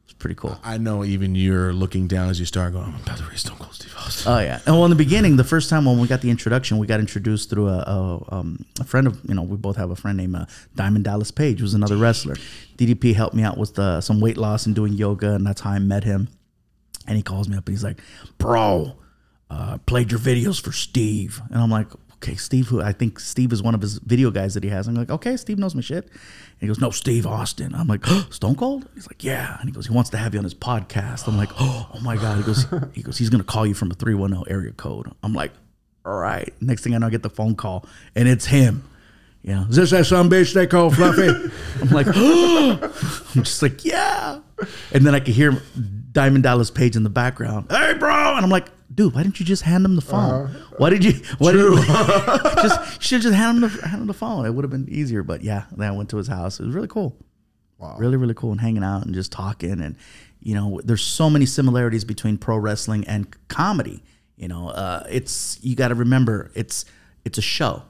Speaker 4: It's pretty cool.
Speaker 2: I know even you're looking down as you start going, I'm about to race Stone Cold Steve Austin.
Speaker 4: Oh yeah. And in the beginning, the first time when we got the introduction, we got introduced through a friend of, we both have a friend named Diamond Dallas Page, who's another wrestler. DDP helped me out with some weight loss and doing yoga, and that's how I met him. And he calls me up and he's like, bro, played your videos for Steve. And I'm like, okay, Steve, who I think Steve is one of his video guys that he has. I'm like, okay, Steve knows my shit. And he goes, no, Steve Austin. I'm like, oh, Stone Cold? He's like, yeah. And he goes, he wants to have you on his podcast. I'm like, oh my God. He goes, he's going to call you from a 310 area code. I'm like, all right. Next thing I know, I get the phone call and it's him. Is this that some bitch they call Fluffy? I'm like, oh. I'm just like, yeah. And then I could hear Diamond Dallas Page in the background. Hey, bro. And I'm like, dude, why didn't you just hand him the phone? Why did you? Should just hand him the phone. It would have been easier. But yeah, then I went to his house. It was really cool.
Speaker 3: Wow.
Speaker 4: Really, really cool. And hanging out and just talking. And, there's so many similarities between pro wrestling and comedy. You got to remember, it's a show,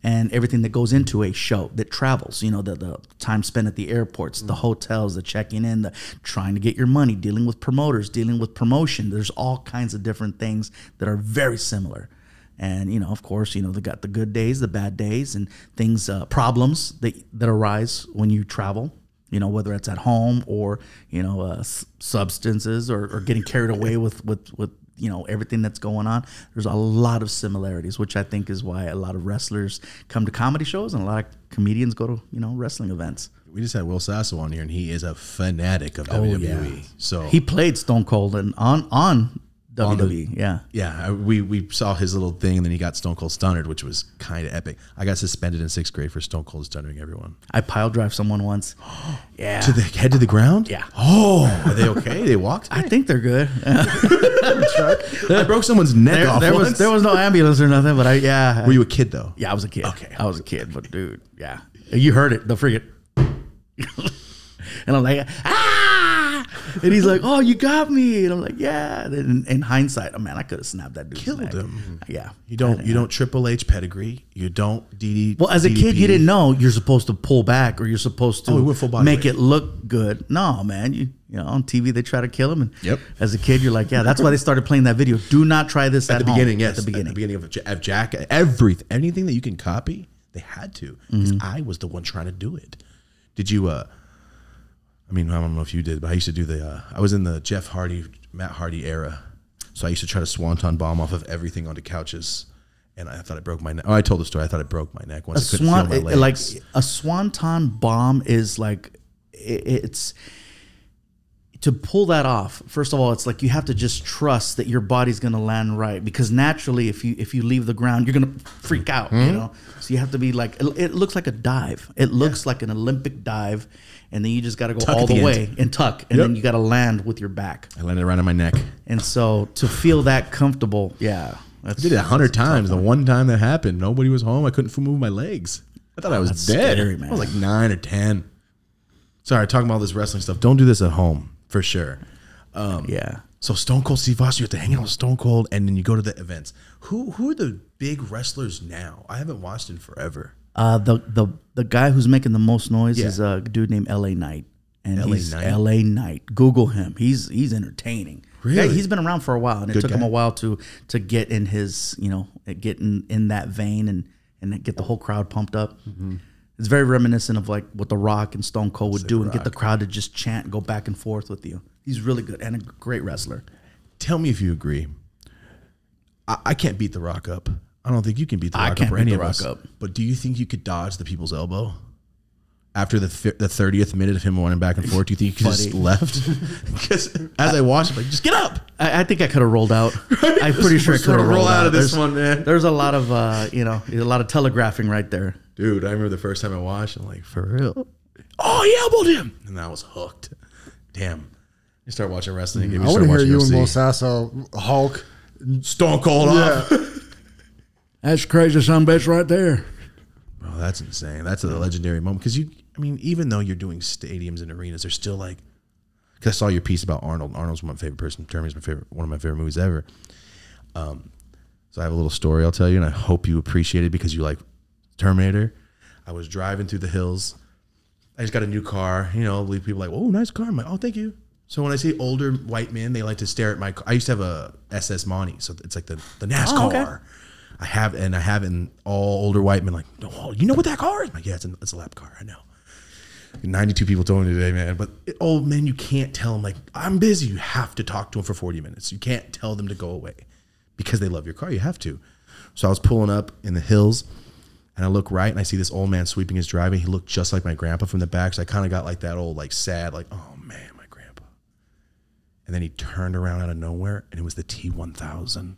Speaker 4: and everything that goes into a show that travels, the time spent at the airports, the hotels, the checking in, the trying to get your money, dealing with promoters, dealing with promotion. There's all kinds of different things that are very similar. And, of course, they got the good days, the bad days, and things, problems that arise when you travel, whether it's at home or, substances or getting carried away with everything that's going on. There's a lot of similarities, which I think is why a lot of wrestlers come to comedy shows and a lot of comedians go to, wrestling events.
Speaker 2: We just had Will Sasso on here, and he is a fanatic of WWE.
Speaker 4: Yeah.
Speaker 2: So
Speaker 4: he played Stone Cold on WWE.
Speaker 2: Yeah. We saw his little thing, and then he got Stone Cold Stunnered, which was kind of epic. I got suspended in 6th grade for Stone Cold Stunnering everyone.
Speaker 4: I pile drive someone once. Yeah.
Speaker 2: To the head to the ground?
Speaker 4: Yeah.
Speaker 2: Oh, are they okay? They walked?
Speaker 4: I think they're good.
Speaker 2: I broke someone's neck off once.
Speaker 4: There was no ambulance or nothing, but
Speaker 2: Were you a kid, though?
Speaker 4: Yeah, I was a kid.
Speaker 2: Okay.
Speaker 4: I was a kid, but dude, yeah. You heard it, the friggin'. And I'm like, ah! And he's like, oh, you got me. And I'm like, yeah. And in hindsight, man, I could have snapped that dude's
Speaker 2: Killed
Speaker 4: neck.
Speaker 2: him.
Speaker 4: Yeah.
Speaker 2: You don't Triple H pedigree. You don't DD.
Speaker 4: Well, as a
Speaker 2: DDP.
Speaker 4: kid, you didn't know you're supposed to pull back or you're supposed to
Speaker 2: full body
Speaker 4: make
Speaker 2: weight.
Speaker 4: it look good. No, man. You know, on TV they try to kill him. And
Speaker 2: Yep.
Speaker 4: as a kid, you're like, yeah. That's why they started playing that video. Do not try this at
Speaker 2: the
Speaker 4: home.
Speaker 2: beginning. Yes,
Speaker 4: at the beginning.
Speaker 2: At the beginning of Jack, anything that you can copy, they had to. Because I was the one trying to do it. Did you? I don't know if you did, but I used to do I was in the Jeff Hardy, Matt Hardy era, so I used to try to swanton bomb off of everything onto couches, and I thought I broke my neck. Oh, I told the story. I thought I broke my neck once. I couldn't feel my legs.
Speaker 4: Like a swanton bomb is like it's to pull that off, first of all, it's like you have to just trust that your body's going to land right, because naturally, if you leave the ground, you're going to freak out, you know. So you have to be like, it looks like a dive. It looks like an Olympic dive, and then you just got to go
Speaker 2: Tuck
Speaker 4: all
Speaker 2: at
Speaker 4: the
Speaker 2: the
Speaker 4: way
Speaker 2: end.
Speaker 4: and tuck, and then you got to land with your back.
Speaker 2: I landed right on my neck.
Speaker 4: And so to feel that comfortable, yeah,
Speaker 2: I did it 100 times. The one time that happened, nobody was home. I couldn't move my legs. I thought I was
Speaker 4: that's
Speaker 2: dead.
Speaker 4: scary, man.
Speaker 2: I was like 9 or 10. Sorry, talking about all this wrestling stuff. Don't do this at home, for sure.
Speaker 4: yeah.
Speaker 2: So Stone Cold Steve Austin, you have to hang out with Stone Cold, and then you go to the events. Who are the big wrestlers now? I haven't watched in forever.
Speaker 4: The guy who's making the most noise
Speaker 2: Yeah.
Speaker 4: is a dude named L.A. Knight. And
Speaker 2: LA
Speaker 4: he's
Speaker 2: Knight?
Speaker 4: L.A. Knight. Google him. He's entertaining.
Speaker 2: Really?
Speaker 4: Yeah, he's been around for a while, and it
Speaker 2: Good
Speaker 4: took him
Speaker 2: guy?
Speaker 4: a while to get in his, get in that vein and get the whole crowd pumped up. It's very reminiscent of like what The Rock and Stone Cold would do, and get the crowd to just chant and go back and forth with you. He's really good and a great wrestler.
Speaker 2: Tell me if you agree. I can't beat The Rock up. I don't think you can beat The
Speaker 4: I
Speaker 2: Rock
Speaker 4: can't
Speaker 2: up or
Speaker 4: beat
Speaker 2: any
Speaker 4: The
Speaker 2: of
Speaker 4: Rock
Speaker 2: us.
Speaker 4: up.
Speaker 2: But do you think you could dodge the people's elbow? After the 30th minute of him running back and forth, do you think you could just left? Because as I watched, I'm like, just get up.
Speaker 4: I think I could have rolled out. I'm pretty sure I could have rolled
Speaker 2: roll out of this
Speaker 4: There's-
Speaker 2: one, man.
Speaker 4: There's a lot of a lot of telegraphing right there.
Speaker 2: Dude, I remember the first time I watched, I'm like, for real? Oh, he elbowed him. And I was hooked. Damn. You start watching wrestling.
Speaker 3: I want to hear you and Will Sasso, Hulk.
Speaker 2: Stone Cold off.
Speaker 4: That's crazy sumbitch right there.
Speaker 2: Bro, that's insane. That's a legendary moment. Because even though you're doing stadiums and arenas, they're still like, because I saw your piece about Arnold. Arnold's one of my favorite person. Terminator's one of my favorite movies ever. So I have a little story I'll tell you, and I hope you appreciate it because you like Terminator. I was driving through the hills. I just got a new car. People are like, oh, nice car. I'm like, oh, thank you. So when I see older white men, they like to stare at my car. I used to have a SS Monty, so it's like the NASCAR.
Speaker 4: Oh, okay.
Speaker 2: I have and all older white men like, oh, you know what that car is? I'm like, yeah, it's a lap car. I know. 92 people told me today, man. But old men, you can't tell them like, I'm busy. You have to talk to them for 40 minutes. You can't tell them to go away because they love your car. You have to. So I was pulling up in the hills, and I look right, and I see this old man sweeping his driveway. He looked just like my grandpa from the back. So I kind of got like that old like sad, like, oh man, my grandpa. And then he turned around out of nowhere, and it was the T-1000.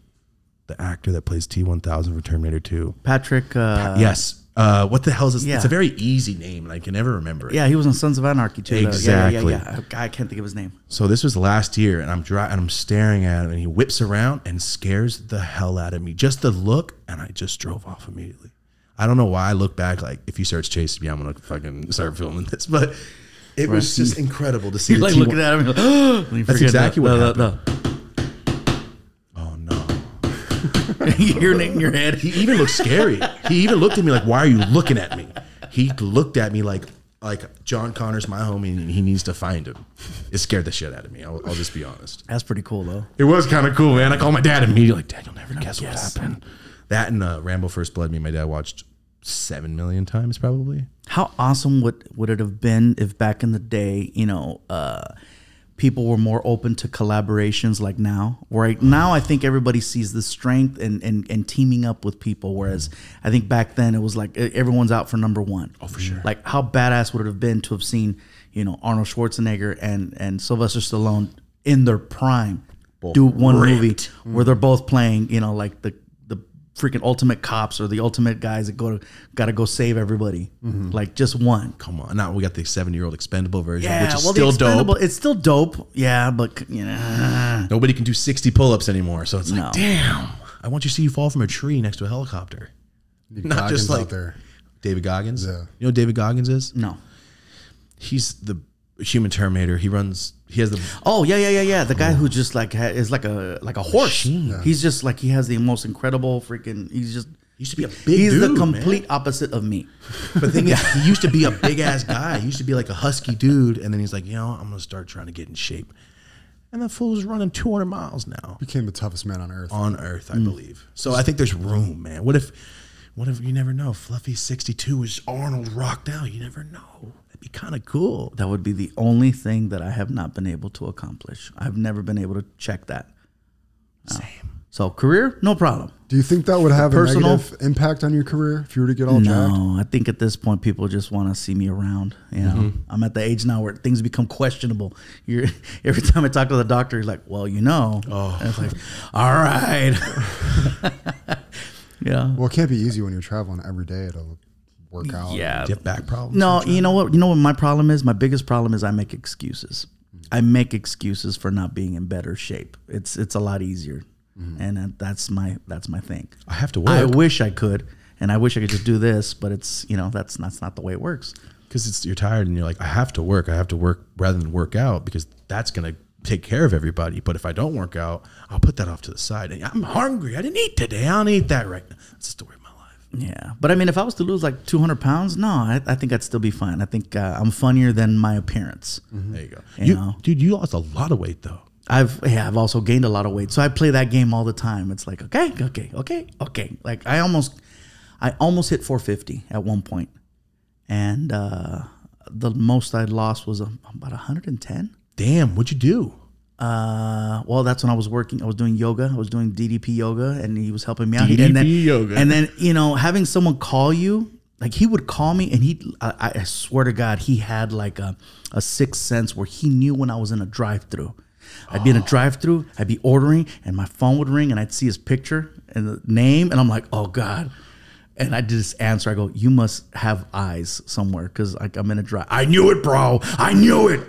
Speaker 2: The actor that plays T-1000 for Terminator 2.
Speaker 4: Patrick.
Speaker 2: Yes. What the hell is this?
Speaker 4: Yeah.
Speaker 2: It's a very easy name, and I can never remember it.
Speaker 4: Yeah, he was on Sons of Anarchy too.
Speaker 2: Exactly.
Speaker 4: Yeah. I can't think of his name.
Speaker 2: So this was last year, and I'm staring at him, and he whips around and scares the hell out of me. Just the look, and I just drove off immediately. I don't know why I look back like, if he starts chasing me, I'm going to fucking start filming this. But it was just incredible to see
Speaker 4: You're
Speaker 2: the
Speaker 4: like
Speaker 2: T1.
Speaker 4: looking at him. Like, oh,
Speaker 2: That's exactly what happened. Oh, no.
Speaker 4: You hear it in your head.
Speaker 2: He even looked scary. He even looked at me like, why are you looking at me? He looked at me like John Connor's my homie and he needs to find him. It scared the shit out of me. I'll just be honest.
Speaker 4: That's pretty cool though.
Speaker 2: It was kind of cool, man. I called my dad immediately, like, Dad, you'll never guess what happened. That and Rambo First Blood, me and my dad watched 7 million times probably.
Speaker 4: How awesome would it have been if back in the day, people were more open to collaborations like now? Right now, I think everybody sees the strength and teaming up with people, whereas I think back then it was like everyone's out for number one.
Speaker 2: Oh, for sure.
Speaker 4: Like how badass would it have been to have seen, Arnold Schwarzenegger and Sylvester Stallone in their prime do one movie where they're both playing, like the freaking ultimate cops or the ultimate guys that gotta go save everybody. Like just one.
Speaker 2: Come on. Now we got the 7-year-old expendable version,
Speaker 4: Yeah,
Speaker 2: which is
Speaker 4: well,
Speaker 2: still
Speaker 4: the Expendable,
Speaker 2: dope.
Speaker 4: it's still dope. Yeah, but
Speaker 2: Nobody can do 60 pull-ups anymore. So it's
Speaker 4: No.
Speaker 2: like, damn, I want you to see you fall from a tree next to a helicopter. Not
Speaker 3: Goggins
Speaker 2: just like
Speaker 3: out there.
Speaker 2: David Goggins.
Speaker 3: Yeah.
Speaker 2: You know what David Goggins is?
Speaker 4: no.
Speaker 2: He's the human Terminator. He has the
Speaker 4: Oh yeah. The guy who just like is like a horse.
Speaker 2: Machine.
Speaker 4: He's just like he has the most incredible freaking. He
Speaker 2: used to be a big
Speaker 4: he's
Speaker 2: dude,
Speaker 4: the complete
Speaker 2: man.
Speaker 4: opposite of me.
Speaker 2: But the thing is, he used to be a big ass guy. He used to be like a husky dude, and then he's like, I'm gonna start trying to get in shape. And that fool's running 200 miles now
Speaker 3: Became the toughest man on earth.
Speaker 2: on Earth, I believe. So I think there's room, man. What if you never know? Fluffy 62 is Arnold rocked out. You never know. That'd be kind of cool.
Speaker 4: That would be the only thing that I have not been able to accomplish. I've never been able to check that.
Speaker 2: Same.
Speaker 4: So career, no problem.
Speaker 3: Do you think that would have
Speaker 4: Personal?
Speaker 3: a negative impact on your career if you were to get all jacked?
Speaker 4: No, I think at this point people just want to see me around. You know, I'm at the age now where things become questionable. Every time I talk to the doctor, he's like, "Well, you know," and it's like, "All right." Yeah.
Speaker 3: Well, it can't be easy when you're traveling every day to work out.
Speaker 4: Yeah.
Speaker 2: Do you have back problems?
Speaker 4: No, you know what? You know what my problem is? My biggest problem is I make excuses. I make excuses for not being in better shape. It's a lot easier, and that's my thing.
Speaker 2: I have to work.
Speaker 4: I wish I could, and I wish I could just do this, but it's that's not the way it works.
Speaker 2: Because you're tired and you're like, I have to work rather than work out because that's going to take care of everybody. But if I don't work out, I'll put that off to the side. And I'm hungry. I didn't eat today. I don't eat that right now. That's the story of my life.
Speaker 4: Yeah, but I mean, if I was to lose like 200 pounds, no, I think I'd still be fine. I think I'm funnier than my appearance.
Speaker 2: There you go.
Speaker 4: You know?
Speaker 2: Dude, you lost a lot of weight though.
Speaker 4: I've also gained a lot of weight, so I play that game all the time. It's like okay. Like I almost hit 450 at one point, and the most I'd lost was about 110.
Speaker 2: Damn, what'd you do?
Speaker 4: Well, that's when I was working. I was doing yoga. I was doing DDP yoga, and he was helping me out.
Speaker 2: DDP yoga.
Speaker 4: And then having someone call you, like he would call me, and I swear to God, he had like a sixth sense where he knew when I was in a drive-through. I'd be in a drive-through, I'd be ordering, and my phone would ring, and I'd see his picture and the name, and I'm like, oh God. And I just answer. I go, you must have eyes somewhere because I'm in a drive. I knew it, bro. I knew it.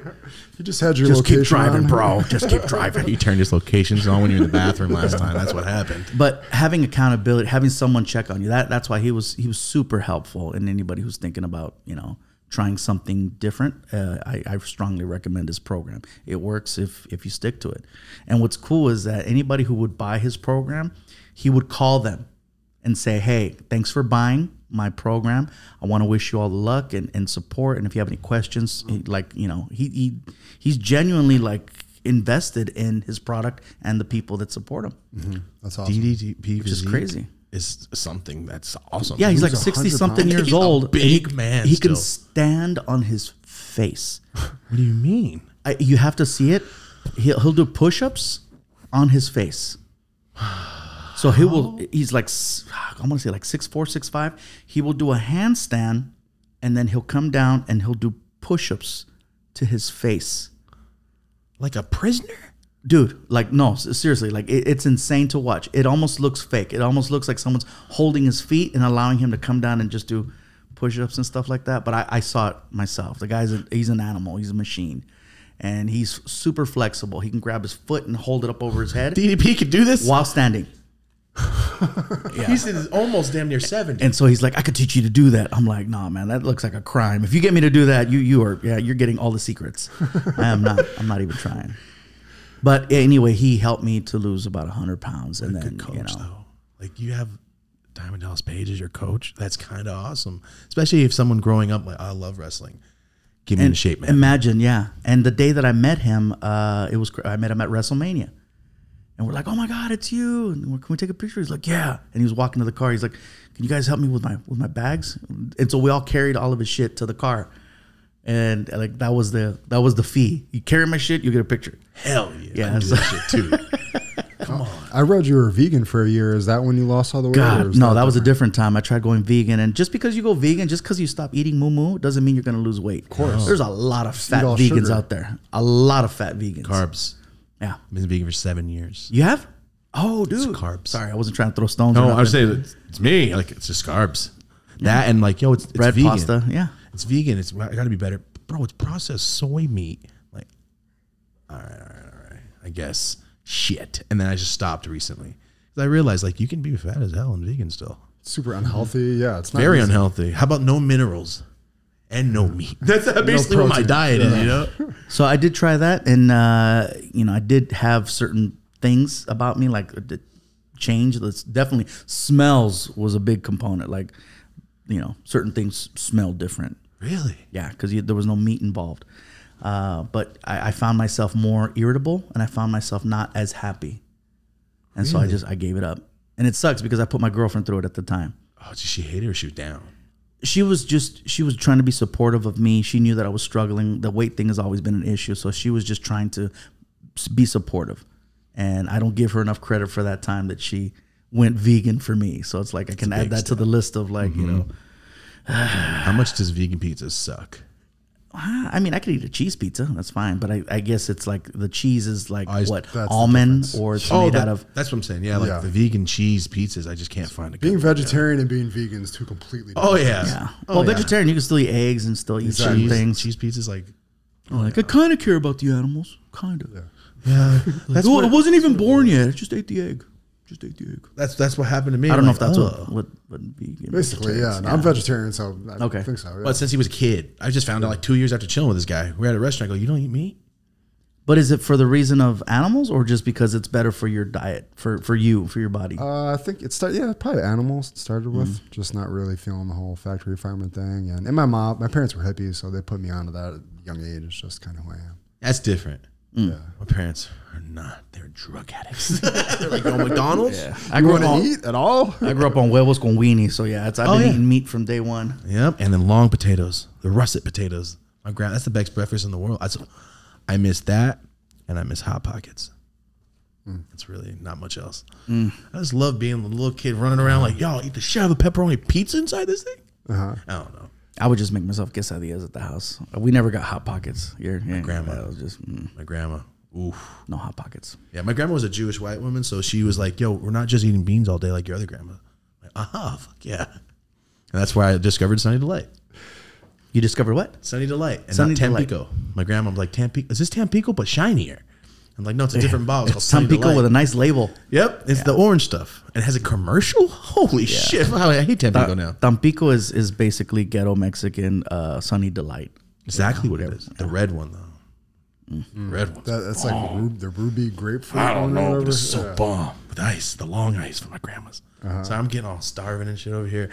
Speaker 3: You just had your
Speaker 4: Just
Speaker 3: location
Speaker 4: keep driving,
Speaker 3: on.
Speaker 4: bro. Just keep driving.
Speaker 2: You turned his locations on when you were in the bathroom last time. That's what happened.
Speaker 4: But having accountability, having someone check on you, that's why he was super helpful. And anybody who's thinking about trying something different, I strongly recommend his program. It works if you stick to it. And what's cool is that anybody who would buy his program, he would call them and say, hey, thanks for buying my program. I want to wish you all the luck and support. And if you have any questions, he's genuinely like invested in his product and the people that support him.
Speaker 3: Mm-hmm. That's awesome.
Speaker 2: DDP
Speaker 4: Which is crazy.
Speaker 2: Is something that's awesome.
Speaker 4: Yeah, he's like
Speaker 3: 100
Speaker 4: 60-something
Speaker 3: pounds.
Speaker 4: years
Speaker 2: He's a
Speaker 4: old.
Speaker 2: big man
Speaker 4: He
Speaker 2: still.
Speaker 4: can stand on his face.
Speaker 2: What do you mean?
Speaker 4: You have to see it. He'll do push-ups on his face. So he's like, I'm going to say like 6'4", 6'5". He will do a handstand, and then he'll come down and he'll do push-ups to his face.
Speaker 2: Like a prisoner?
Speaker 4: Dude, like, no, seriously, like it's insane to watch. It almost looks fake. It almost looks like someone's holding his feet and allowing him to come down and just do push-ups and stuff like that. But I saw it myself. The he's an animal. He's a machine. And he's super flexible. He can grab his foot and hold it up over his head
Speaker 2: DDP could do this?
Speaker 4: while standing.
Speaker 2: He's almost damn near 70.
Speaker 4: And so he's like, I could teach you to do that. I'm like, nah, man, that looks like a crime. If you get me to do that, you're getting all the secrets. I'm not even trying. But anyway, he helped me to lose about 100 pounds. And then,
Speaker 2: Good coach, though. Like, you have Diamond Dallas Page as your coach. That's kind of awesome. Especially if someone growing up, like, I love wrestling. Give me in shape, man.
Speaker 4: Imagine, yeah. And the day that I met him, I met him at WrestleMania. And we're like, oh my God, it's you. And can we take a picture? He's like, yeah. And he was walking to the car. He's like, can you guys help me with my bags? And so we all carried all of his shit to the car. And like that was the fee. You carry my shit, you get a picture.
Speaker 2: Hell yeah.
Speaker 4: Yeah,
Speaker 2: I do that shit too. Come on.
Speaker 3: I read you were vegan for a year. Is that when you lost all the weight? or
Speaker 4: God,
Speaker 3: is
Speaker 4: no, that was a
Speaker 3: different?
Speaker 4: different time. I tried going vegan, and just because you go vegan, just because you stop eating moo doesn't mean you're going to lose weight. Of
Speaker 3: course.
Speaker 4: There's a lot of fat
Speaker 3: all
Speaker 4: vegans
Speaker 3: sugar.
Speaker 4: out there. A lot of fat vegans.
Speaker 2: Carbs.
Speaker 4: Yeah.
Speaker 2: I've been vegan for 7 years.
Speaker 4: You have? Oh, dude.
Speaker 2: It's carbs.
Speaker 4: Sorry, I wasn't trying to throw stones.
Speaker 2: No,
Speaker 4: or
Speaker 2: I was
Speaker 4: nothing.
Speaker 2: saying it's me. Like, it's just carbs. That and like, yo, it's
Speaker 4: bread,
Speaker 2: vegan.
Speaker 4: pasta. Yeah.
Speaker 2: It's vegan. It's got to be better. Bro, it's processed soy meat. Like, all right. I guess. Shit. And then I just stopped recently. Because I realized, like, you can be fat as hell and vegan still.
Speaker 3: Super unhealthy. Yeah, it's not
Speaker 2: Very
Speaker 3: easy.
Speaker 2: unhealthy. How about no minerals and no meat? That's basically what my
Speaker 3: protein.
Speaker 2: diet is, you know?
Speaker 4: So I did try that, and I did have certain things about me, like the change. That's definitely smells was a big component. Like, certain things smell different.
Speaker 2: Really?
Speaker 4: Yeah, because there was no meat involved. But I found myself more irritable, and I found myself not as happy, and so I gave it up. And it sucks because I put my girlfriend through it at the time.
Speaker 2: Oh, did she hate it or she was down?
Speaker 4: She was trying to be supportive of me. She knew that I was struggling. The weight thing has always been an issue, so she was just trying to be supportive. And I don't give her enough credit for that time that she went vegan for me. So it's like I can add that to the list of like, you know.
Speaker 2: How much does vegan pizza suck?
Speaker 4: I mean, I could eat a cheese pizza. That's fine. But I guess it's like the cheese is like
Speaker 3: that's the
Speaker 4: almond
Speaker 3: difference.
Speaker 4: or it's made out of.
Speaker 2: That's what I'm saying. Yeah, like
Speaker 3: Yeah.
Speaker 2: the vegan cheese pizzas, I just can't find a good
Speaker 3: Being
Speaker 2: one.
Speaker 3: vegetarian and being vegan is two completely different.
Speaker 2: Oh yeah.
Speaker 4: Yeah.
Speaker 2: Oh,
Speaker 4: Well,
Speaker 2: yeah.
Speaker 4: vegetarian, you can still eat eggs and still eat certain
Speaker 2: cheese,
Speaker 4: things.
Speaker 2: cheese pizzas, like
Speaker 4: Like, I kind of care about the animals. Kind of.
Speaker 2: yeah. That's
Speaker 4: Well,
Speaker 2: what
Speaker 4: it wasn't even born yet. I just ate the egg. Just ate the egg.
Speaker 2: that's what happened to me.
Speaker 4: I don't know if
Speaker 2: Like,
Speaker 4: that's
Speaker 2: oh.
Speaker 4: what vegan.
Speaker 3: Basically, yeah. No, I'm vegetarian, so I
Speaker 4: Okay.
Speaker 3: think so. Yeah.
Speaker 2: But since he was a kid, I just found out like 2 years after chilling with this guy. We're at a restaurant. I go, you don't eat meat?
Speaker 4: But is it for the reason of animals or just because it's better for your diet, for you, for your body?
Speaker 3: I think it started. Yeah, probably animals. It started with just not really feeling the whole factory farming thing, and my parents were hippies, so they put me onto that at a young age. It's just kind of who I am.
Speaker 2: That's different.
Speaker 3: Yeah.
Speaker 2: My parents are not. They're drug addicts. They're like going McDonald's.
Speaker 4: Yeah.
Speaker 3: I grew up to eat at all.
Speaker 4: I grew up on huevos con weenie, so yeah, I've been eating meat from day one.
Speaker 2: Yep. And then long potatoes, the russet potatoes. That's the best breakfast in the world. I miss that, and I miss Hot Pockets. It's really not much else. I just love being the little kid running around like, y'all eat the shit out of a pepperoni pizza inside this thing. I don't know.
Speaker 4: I would just make myself quesadillas at the house. We never got Hot Pockets here. Yeah,
Speaker 2: grandma.
Speaker 4: That was just
Speaker 2: My grandma. Oof.
Speaker 4: no Hot Pockets.
Speaker 2: Yeah, my grandma was a Jewish white woman, so she was like, yo, we're not just eating beans all day like your other grandma. I'm like, fuck yeah. And that's where I discovered Sunny Delight.
Speaker 4: You discovered what?
Speaker 2: Sunny Delight. And
Speaker 4: Sunny
Speaker 2: not
Speaker 4: Delight.
Speaker 2: Tampico. My grandma was like, Tampico, is this Tampico but shinier? I'm like, no, it's a different bottle. It's called
Speaker 4: It's
Speaker 2: Sunny
Speaker 4: Tampico
Speaker 2: Delight.
Speaker 4: with a nice label.
Speaker 2: Yep, it's the orange stuff. And it has a commercial? Holy shit. I hate Tampico now.
Speaker 4: Tampico is basically ghetto Mexican Sunny Delight.
Speaker 2: Exactly what it is. The red one, though. Red one.
Speaker 3: That's like the ruby grapefruit.
Speaker 2: I don't
Speaker 3: one or
Speaker 2: know, but
Speaker 3: whatever.
Speaker 2: it's so
Speaker 3: Yeah.
Speaker 2: bomb. With ice, the long ice from my grandma's. So I'm getting all starving and shit over here.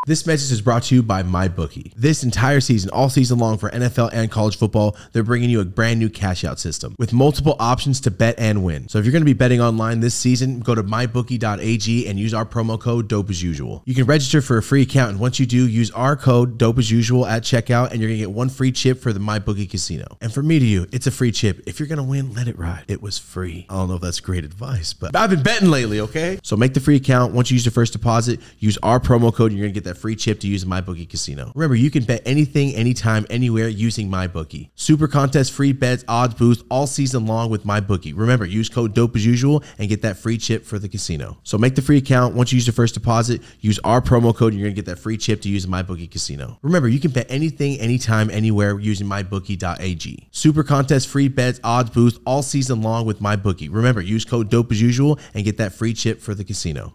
Speaker 2: This message is brought to you by MyBookie. This entire season, all season long for NFL and college football, they're bringing you a brand new cash out system with multiple options to bet and win. So if you're going to be betting online this season, go to mybookie.ag and use our promo code dope as usual. You can register for a free account, and once you do, use our code dope as usual at checkout, and you're going to get one free chip for the MyBookie casino. And for me to you, it's a free chip. If you're going to win, let it ride. It was free. I don't know if that's great advice, but I've been betting lately, okay? So make the free account. Once you use your first deposit, use our promo code, and you're going to get that free chip to use in MyBookie Casino. Remember, you can bet anything, anytime, anywhere using MyBookie. Super contest, free bets, odds boost all season long with MyBookie. Remember, use code dope as usual and get that free chip for the casino. So make the free account. Once you use your first deposit, use our promo code, and you're going to get that free chip to use in MyBookie Casino. Remember, you can bet anything, anytime, anywhere using MyBookie.ag. Super contest, free bets, odds boost all season long with MyBookie. Remember, use code dope as usual and get that free chip for the casino.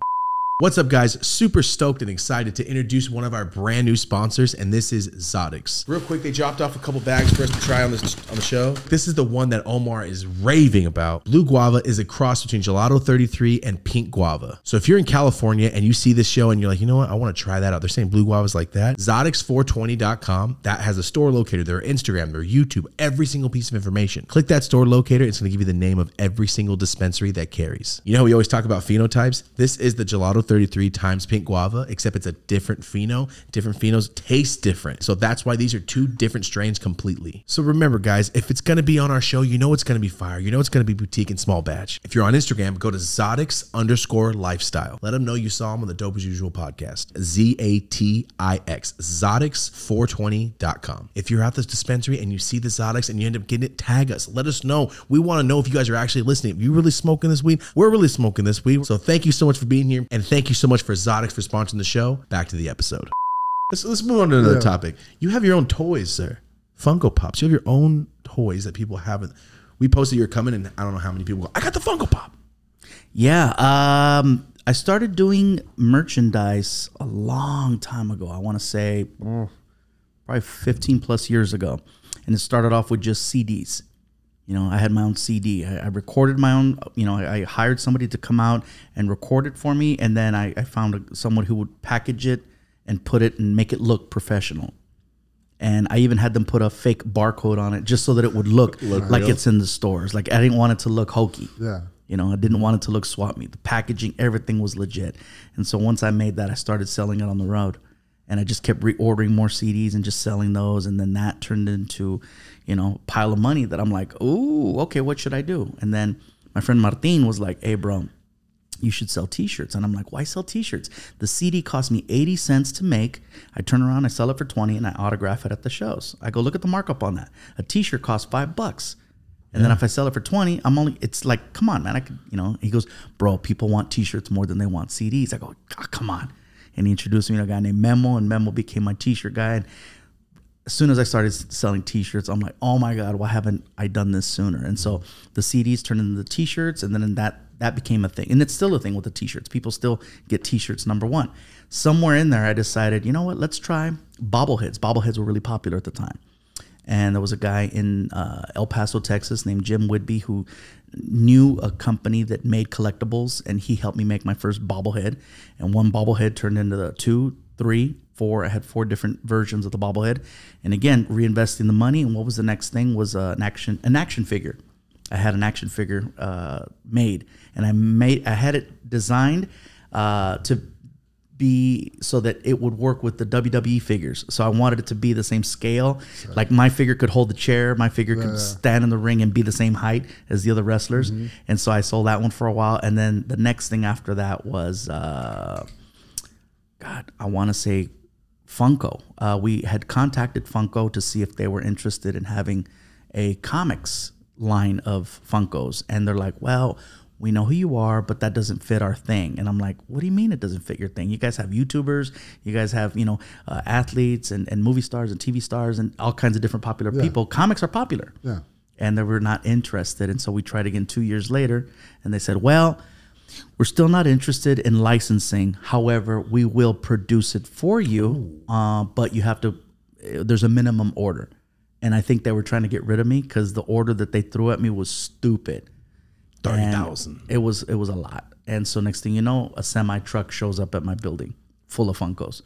Speaker 2: What's up, guys? Super stoked and excited to introduce one of our brand new sponsors, and this is Zodix. Real quick, they dropped off a couple bags for us to try on the show. This is the one that Omar is raving about. Blue Guava is a cross between Gelato 33 and Pink Guava. So if you're in California and you see this show and you're like, you know what, I want to try that out. They're saying Blue Guava is like that. Zodix420.com, that has a store locator, their Instagram, their YouTube, every single piece of information. Click that store locator. It's going to give you the name of every single dispensary that carries. You know how we always talk about phenotypes? This is the Gelato 33 times Pink Guava, except it's a different pheno. Different phenos taste different. So that's why these are two different strains completely. So remember, guys, if it's going to be on our show, you know it's going to be fire. You know it's going to be boutique and small batch. If you're on Instagram, go to Zodix_lifestyle. Let them know you saw them on the Dope as Usual podcast. Zatix, Zodix420.com. If you're at this dispensary and you see the Zodix and you end up getting it, tag us. Let us know. We want to know if you guys are actually listening. Are you really smoking this weed? We're really smoking this weed. So thank you so much for being here. And thank you so much for Zodix for sponsoring the show. Back to the episode. Let's move on to another topic. You have your own toys, sir. Funko Pops. You have your own toys that people haven't. We posted you're coming, and I don't know how many people go, I got the Funko Pop.
Speaker 4: Yeah. I started doing merchandise a long time ago. I want to say probably 15 plus years ago. And it started off with just CDs. You know, I had my own CD. I recorded my own, I hired somebody to come out and record it for me. And then I found someone who would package it and put it and make it look professional. And I even had them put a fake barcode on it just so that it would look like
Speaker 2: real.
Speaker 4: it's in the stores. Like I didn't want it to look hokey.
Speaker 3: Yeah.
Speaker 4: I didn't want it to look swap meet. The packaging, everything was legit. And so once I made that, I started selling it on the road. And I just kept reordering more CDs and just selling those. And then that turned into, a pile of money that I'm like, ooh, okay, what should I do? And then my friend Martin was like, hey, bro, you should sell t-shirts. And I'm like, why sell t-shirts? The CD cost me 80 cents to make. I turn around, I sell it for 20, and I autograph it at the shows. I go, look at the markup on that. A t-shirt costs $5. And then if I sell it for 20, it's like, come on, man. I could, he goes, bro, people want t-shirts more than they want CDs. I go, oh, come on. And he introduced me to a guy named Memo, and Memo became my t-shirt guy. And as soon as I started selling t-shirts, I'm like, oh my God, why haven't I done this sooner? And so the CDs turned into the t-shirts, and then that became a thing. And it's still a thing with the t-shirts. People still get t-shirts, number one. Somewhere in there, I decided, you know what, let's try bobbleheads. Bobbleheads were really popular at the time. And there was a guy in El Paso, Texas named Jim Whidbey who knew a company that made collectibles, and he helped me make my first bobblehead. And one bobblehead turned into the 2, 3, 4. I had 4 different versions of the bobblehead. And again, reinvesting the money. And what was the next thing was an action figure. I had an action figure made, and I had it designed to be so that it would work with the WWE figures. So I wanted it to be the same scale. Like my figure could hold the chair, my figure could stand in the ring and be the same height as the other wrestlers. And so I sold that one for a while. And then the next thing after that was, I want to say Funko. We had contacted Funko to see if they were interested in having a comics line of Funkos. And they're like, well, we know who you are, but that doesn't fit our thing. And I'm like, what do you mean it doesn't fit your thing? You guys have YouTubers, you guys have, athletes and movie stars and TV stars and all kinds of different popular people. Comics are popular.
Speaker 3: Yeah.
Speaker 4: And they were not interested. And so we tried again 2 years later, and they said, well, we're still not interested in licensing. However, we will produce it for you, but you have to, there's a minimum order. And I think they were trying to get rid of me because the order that they threw at me was stupid.
Speaker 2: 30,000.
Speaker 4: It was a lot. And so next thing you know, a semi truck shows up at my building full of Funkos.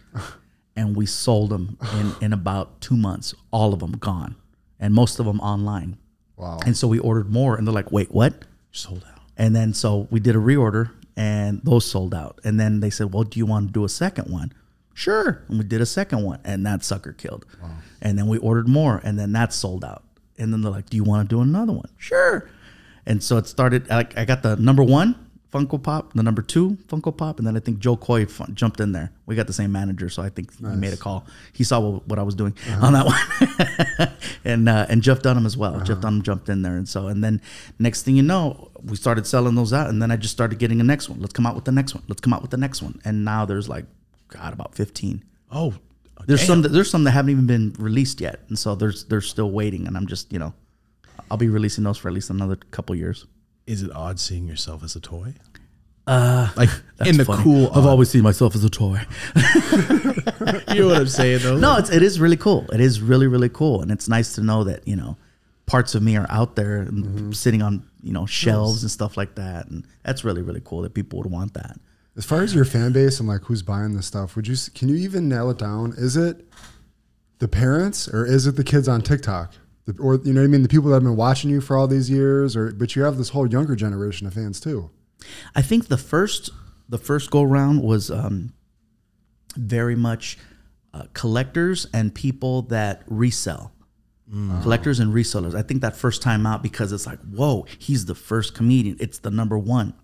Speaker 4: And we sold them in about 2 months. All of them gone. And most of them online.
Speaker 3: Wow.
Speaker 4: And so we ordered more, and they're like, wait, what?
Speaker 2: Sold out.
Speaker 4: And then so we did a reorder, and those sold out. And then they said, well, do you want to do a second one? Sure. And we did a second one, and that sucker killed. Wow. And then we ordered more, and then that sold out. And then they're like, do you want to do another one? Sure. And so it started, like, I got the number 1 Funko Pop, the number 2 Funko Pop, and then I think Joe Coy jumped in there. We got the same manager, so I think he made a call. He saw what I was doing on that one. And Jeff Dunham as well. Jeff Dunham jumped in there. And then next thing you know, we started selling those out, and then I just started getting the next one. Let's come out with the next one. Let's come out with the next one. And now there's like, God, about 15.
Speaker 2: Oh,
Speaker 4: there's some that haven't even been released yet. And so they're still waiting, and I'm just, I'll be releasing those for at least another couple years.
Speaker 2: Is it odd seeing yourself as a toy?
Speaker 4: Like
Speaker 2: in the
Speaker 4: funny.
Speaker 2: cool.
Speaker 4: I've always seen myself as a toy.
Speaker 2: You know what I'm saying, though?
Speaker 4: No, it is really cool. It is really, really cool, and it's nice to know that parts of me are out there and sitting on shelves and stuff like that, and that's really, really cool that people would want that.
Speaker 3: As far as your fan base and like who's buying this stuff, can you even nail it down? Is it the parents or is it the kids on TikTok? Or you know what I mean, the people that have been watching you for all these years, but you have this whole younger generation of fans too.
Speaker 4: I think the first go round was very much collectors and people that resell. Collectors and resellers. I think that first time out, because it's like, whoa, he's the first comedian. It's the number 1.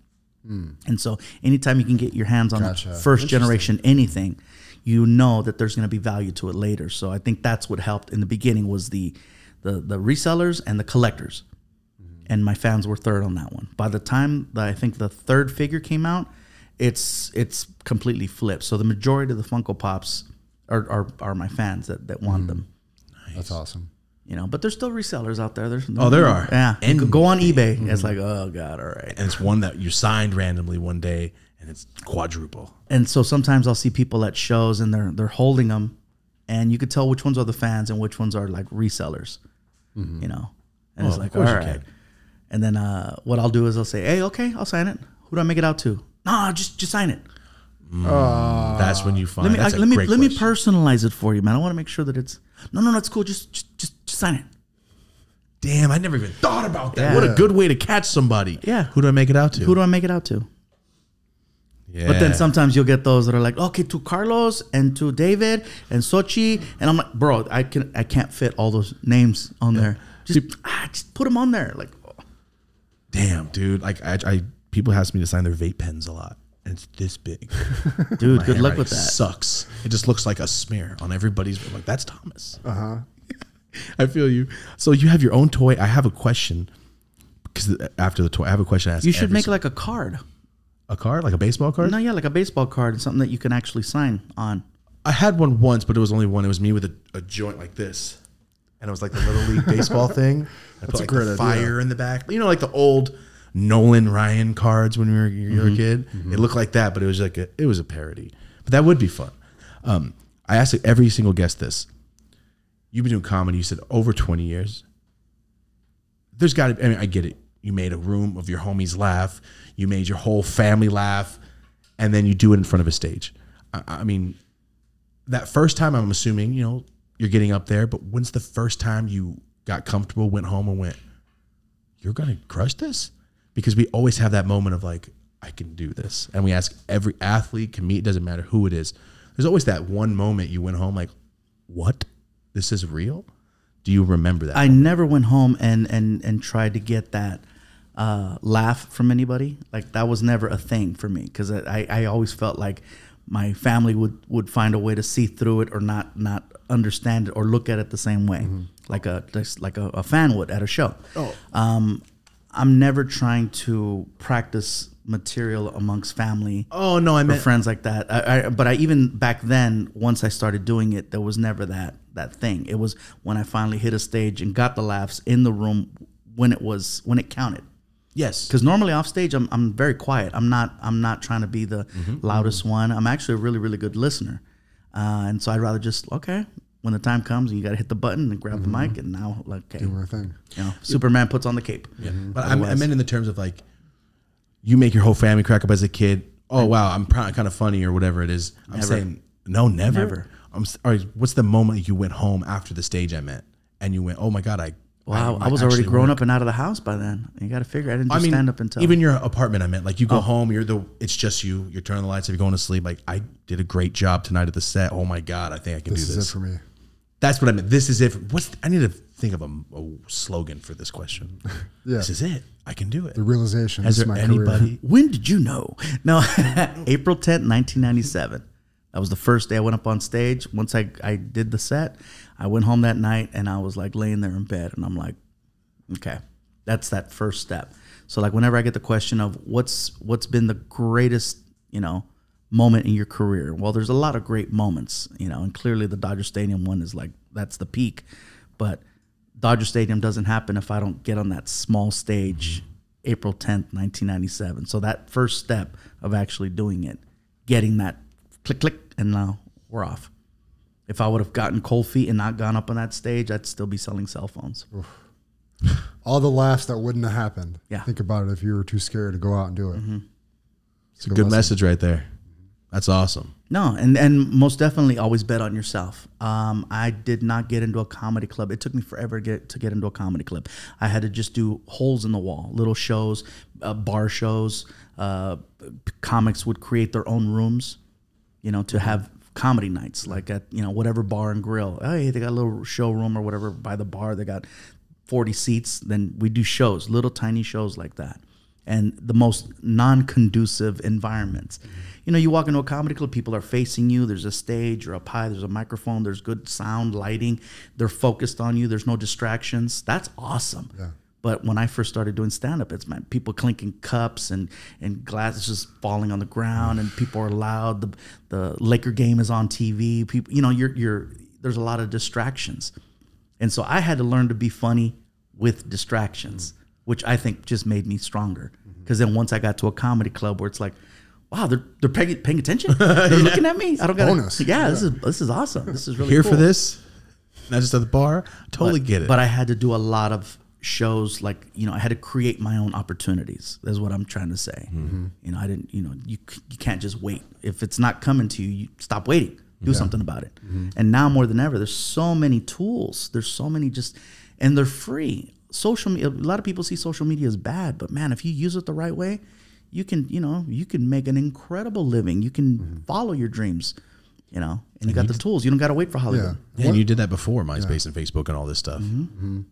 Speaker 4: And so anytime you can get your hands on the first generation anything, that there's going to be value to it later. So I think that's what helped in the beginning was the resellers and the collectors. And my fans were third on that one. By the time that I think the third figure came out, it's completely flipped. So the majority of the Funko Pops are my fans that want them.
Speaker 3: Nice. That's awesome.
Speaker 4: But there's still resellers out there.
Speaker 2: There are.
Speaker 4: Yeah. And you could go on eBay. It's like, oh God, all right.
Speaker 2: And it's one that you signed randomly one day, and it's quadruple.
Speaker 4: And so sometimes I'll see people at shows, and they're holding them, and you could tell which ones are the fans and which ones are like resellers. And it's like, all right. And then what I'll do is I'll say, hey, okay, I'll sign it. Who do I make it out to? No, just sign it.
Speaker 2: That's when you find.
Speaker 4: Let me personalize it for you, man. I want to make sure that it's no, that's cool. Just sign it.
Speaker 2: Damn, I never even thought about that.
Speaker 4: Yeah.
Speaker 2: What a good way to catch somebody.
Speaker 4: Yeah.
Speaker 2: Who do I make it out to?
Speaker 4: Who do I make it out to?
Speaker 2: Yeah.
Speaker 4: But then sometimes you'll get those that are like, okay, to Carlos and to David and Sochi, and I'm like, bro, I can't fit all those names on there. Just put them on there. Like,
Speaker 2: damn, dude. Like I people ask me to sign their vape pens a lot, and it's this big.
Speaker 4: Dude,
Speaker 2: My
Speaker 4: good luck
Speaker 2: handwriting
Speaker 4: with that.
Speaker 2: Sucks. It just looks like a smear on everybody's. I'm like, that's Thomas.
Speaker 3: Uh-huh.
Speaker 2: I feel you. So you have your own toy. I have a question because after the toy, I have a question. To ask
Speaker 4: You should
Speaker 2: every
Speaker 4: make like a card.
Speaker 2: a card, like a baseball card.
Speaker 4: No, yeah, like a baseball card and something that you can actually sign on.
Speaker 2: I had one once, but it was only one. It was me with a joint like this, and it was like the little league baseball thing. I put
Speaker 3: a
Speaker 2: like
Speaker 3: great
Speaker 2: the
Speaker 3: idea.
Speaker 2: fire in the back. You know, like the old Nolan Ryan cards when you were a kid. It looked like that, but it was like it was a parody. But that would be fun. I asked every single guest this. You've been doing comedy. You said over 20 years. There's got to. I mean, I get it. You made a room of your homies laugh. You made your whole family laugh, and then you do it in front of a stage. I mean, that first time, I'm assuming, you know, you're getting up there, but when's the first time you got comfortable, went home and went, you're going to crush this? Because we always have that moment of like, I can do this. And we ask every athlete, comedian, doesn't matter who it is. There's always that one moment you went home like, what? This is real? Do you remember that?
Speaker 4: I never went home and tried to get that laugh from anybody. Like that was never a thing for me because I always felt like my family would find a way to see through it or not understand it or look at it the same way, like a fan would at a show. I'm never trying to practice material amongst family.
Speaker 2: Oh no, I
Speaker 4: or
Speaker 2: meant
Speaker 4: friends like that. But I even back then, once I started doing it, there was never that thing. It was when I finally hit a stage and got the laughs in the room when it counted.
Speaker 2: yes.
Speaker 4: Because normally off stage, I'm very quiet. I'm not trying to be the loudest one. I'm actually a really, really good listener. And so I'd rather just, okay, when the time comes and you got to hit the button and grab the mic and now, like, okay,
Speaker 3: Do our thing.
Speaker 4: you know, Superman puts on the cape.
Speaker 2: Yeah. But I meant in the terms of like, you make your whole family crack up as a kid. Oh, wow, I'm kind of funny or whatever it is. I'm saying, no, never.
Speaker 4: Never.
Speaker 2: All right, what's the moment you went home after the stage I meant? And you went, oh my God,
Speaker 4: Wow, I was already grown up and out of the house by then. You got to figure I didn't do stand up until
Speaker 2: even your apartment. I meant like you go home, it's just you. You're turning the lights. If you're going to sleep, like I did a great job tonight at the set. Oh my God, I think I can do
Speaker 3: This
Speaker 2: this.
Speaker 3: is it for me.
Speaker 2: That's what I meant. This is it. I need to think of a slogan for this question.
Speaker 3: Yeah.
Speaker 2: This is it. I can do it.
Speaker 3: The realization.
Speaker 2: Has
Speaker 3: This is
Speaker 2: there
Speaker 3: my
Speaker 2: anybody?
Speaker 3: career.
Speaker 4: When did you know? No, April 10th, 1997. That was the first day I went up on stage. Once I did the set, I went home that night and I was like laying there in bed and I'm like, okay, that's that first step. So like whenever I get the question of what's been the greatest, you know, moment in your career? Well, there's a lot of great moments, you know, and clearly the Dodger Stadium one is like, that's the peak. But Dodger Stadium doesn't happen if I don't get on that small stage April 10th, 1997. So that first step of actually doing it, getting that click, click, and now we're off. If I would have gotten cold feet and not gone up on that stage, I'd still be selling cell phones.
Speaker 3: All the laughs that wouldn't have happened.
Speaker 4: Yeah.
Speaker 3: Think about it if you were too scared to go out and do it.
Speaker 2: It's a good
Speaker 3: lesson.
Speaker 2: message right there. That's awesome.
Speaker 4: No, and most definitely always bet on yourself. I did not get into a comedy club. It took me forever to get into a comedy club. I had to just do holes in the wall, little shows, bar shows. Comics would create their own rooms, you know, to have comedy nights, like at, you know, whatever bar and grill. Hey, they got a little showroom or whatever by the bar. They got 40 seats. Then we do shows, little tiny shows like that. And the most non-conducive environments. You know, you walk into a comedy club, people are facing you. There's a stage or a pie. There's a microphone. There's good sound, lighting. They're focused on you. There's no distractions. That's awesome.
Speaker 3: Yeah.
Speaker 4: But when I first started doing stand-up, it's people clinking cups and glasses just falling on the ground, and people are loud. The Laker game is on TV. People, you know, there's a lot of distractions. And so I had to learn to be funny with distractions, which I think just made me stronger. Because then once I got to a comedy club where it's like, wow, they're paying attention. They're looking at me. I don't got
Speaker 3: Bonus.
Speaker 4: Yeah, this is awesome. This is really
Speaker 2: Here
Speaker 4: cool.
Speaker 2: for this, not just at the bar. Totally get it.
Speaker 4: But I had to do a lot of shows, like, you know, I had to create my own opportunities. That's what I'm trying to say. You know, I didn't, you know, you can't just wait. If it's not coming to you, you stop waiting. Do something about it. And now more than ever, there's so many tools. There's so many and they're free. Social media, a lot of people see social media as bad, but man, if you use it the right way, you can make an incredible living. You can follow your dreams, you know, and you got the tools. You don't got to wait for Hollywood.
Speaker 2: Yeah, and you did that before MySpace and Facebook and all this stuff.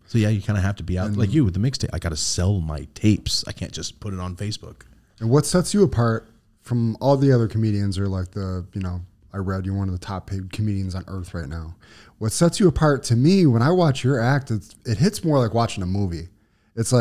Speaker 2: So yeah, you kind of have to be out like you with the mixtape. I got to sell my tapes. I can't just put it on Facebook.
Speaker 3: And what sets you apart from all the other comedians, or like I read you're one of the top paid comedians on earth right now. What sets you apart to me when I watch your act, it hits more like watching a movie. It's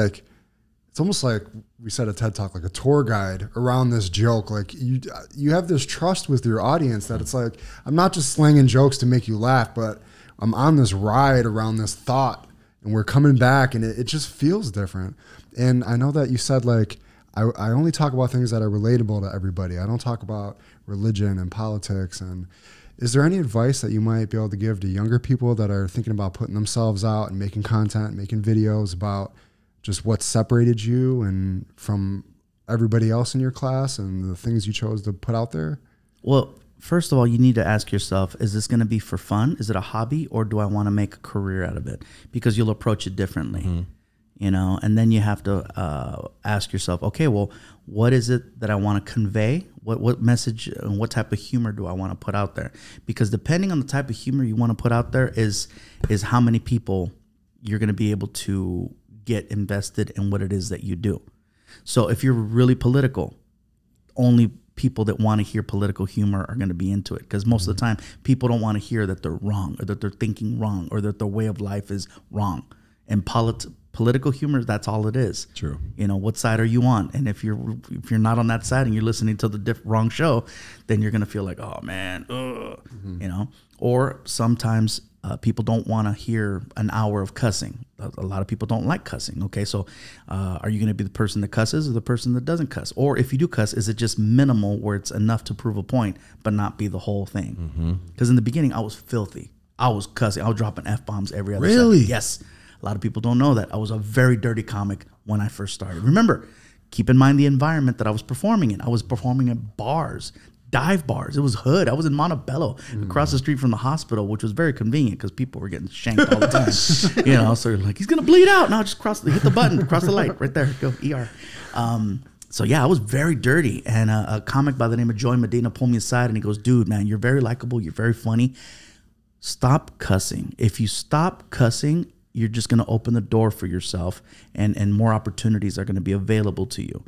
Speaker 3: almost like we said at TED Talk, like a tour guide around this joke. Like you have this trust with your audience that it's like, I'm not just slanging jokes to make you laugh, but I'm on this ride around this thought and we're coming back, and it just feels different. And I know that you said like, I only talk about things that are relatable to everybody. I don't talk about religion and politics. And is there any advice that you might be able to give to younger people that are thinking about putting themselves out and making content, making videos about just what separated you and from everybody else in your class and the things you chose to put out there?
Speaker 4: Well, first of all, you need to ask yourself, is this going to be for fun? Is it a hobby, or do I want to make a career out of it? Because you'll approach it differently. Mm-hmm. And then you have to ask yourself, okay, well, what is it that I want to convey? What message and what type of humor do I want to put out there? Because depending on the type of humor you want to put out there is how many people you're going to be able to get invested in what it is that you do. So if you're really political, only people that want to hear political humor are going to be into it, because most of the time people don't want to hear that they're wrong, or that they're thinking wrong, or that their way of life is wrong. And political humor, that's all it is.
Speaker 2: True.
Speaker 4: What side are you on? And if you're not on that side and you're listening to the wrong show, then you're gonna feel like, oh man, Or sometimes people don't want to hear an hour of cussing. A lot of people don't like cussing. Okay, so are you gonna be the person that cusses or the person that doesn't cuss? Or if you do cuss, is it just minimal where it's enough to prove a point but not be the whole thing? Because in the beginning I was filthy. I was cussing. I was dropping F-bombs every other
Speaker 2: Really?
Speaker 4: second. Yes. A lot of people don't know that. I was a very dirty comic when I first started. Remember, keep in mind the environment that I was performing in. I was performing at bars, dive bars. It was hood. I was in Montebello, across the street from the hospital, which was very convenient because people were getting shanked all the time. So you're like, he's going to bleed out. No, just hit the button, cross the light right there. Go ER. So yeah, I was very dirty. And a comic by the name of Joy Medina pulled me aside and he goes, dude, man, you're very likable. You're very funny. Stop cussing. If you stop cussing, you're just going to open the door for yourself, and more opportunities are going to be available to you.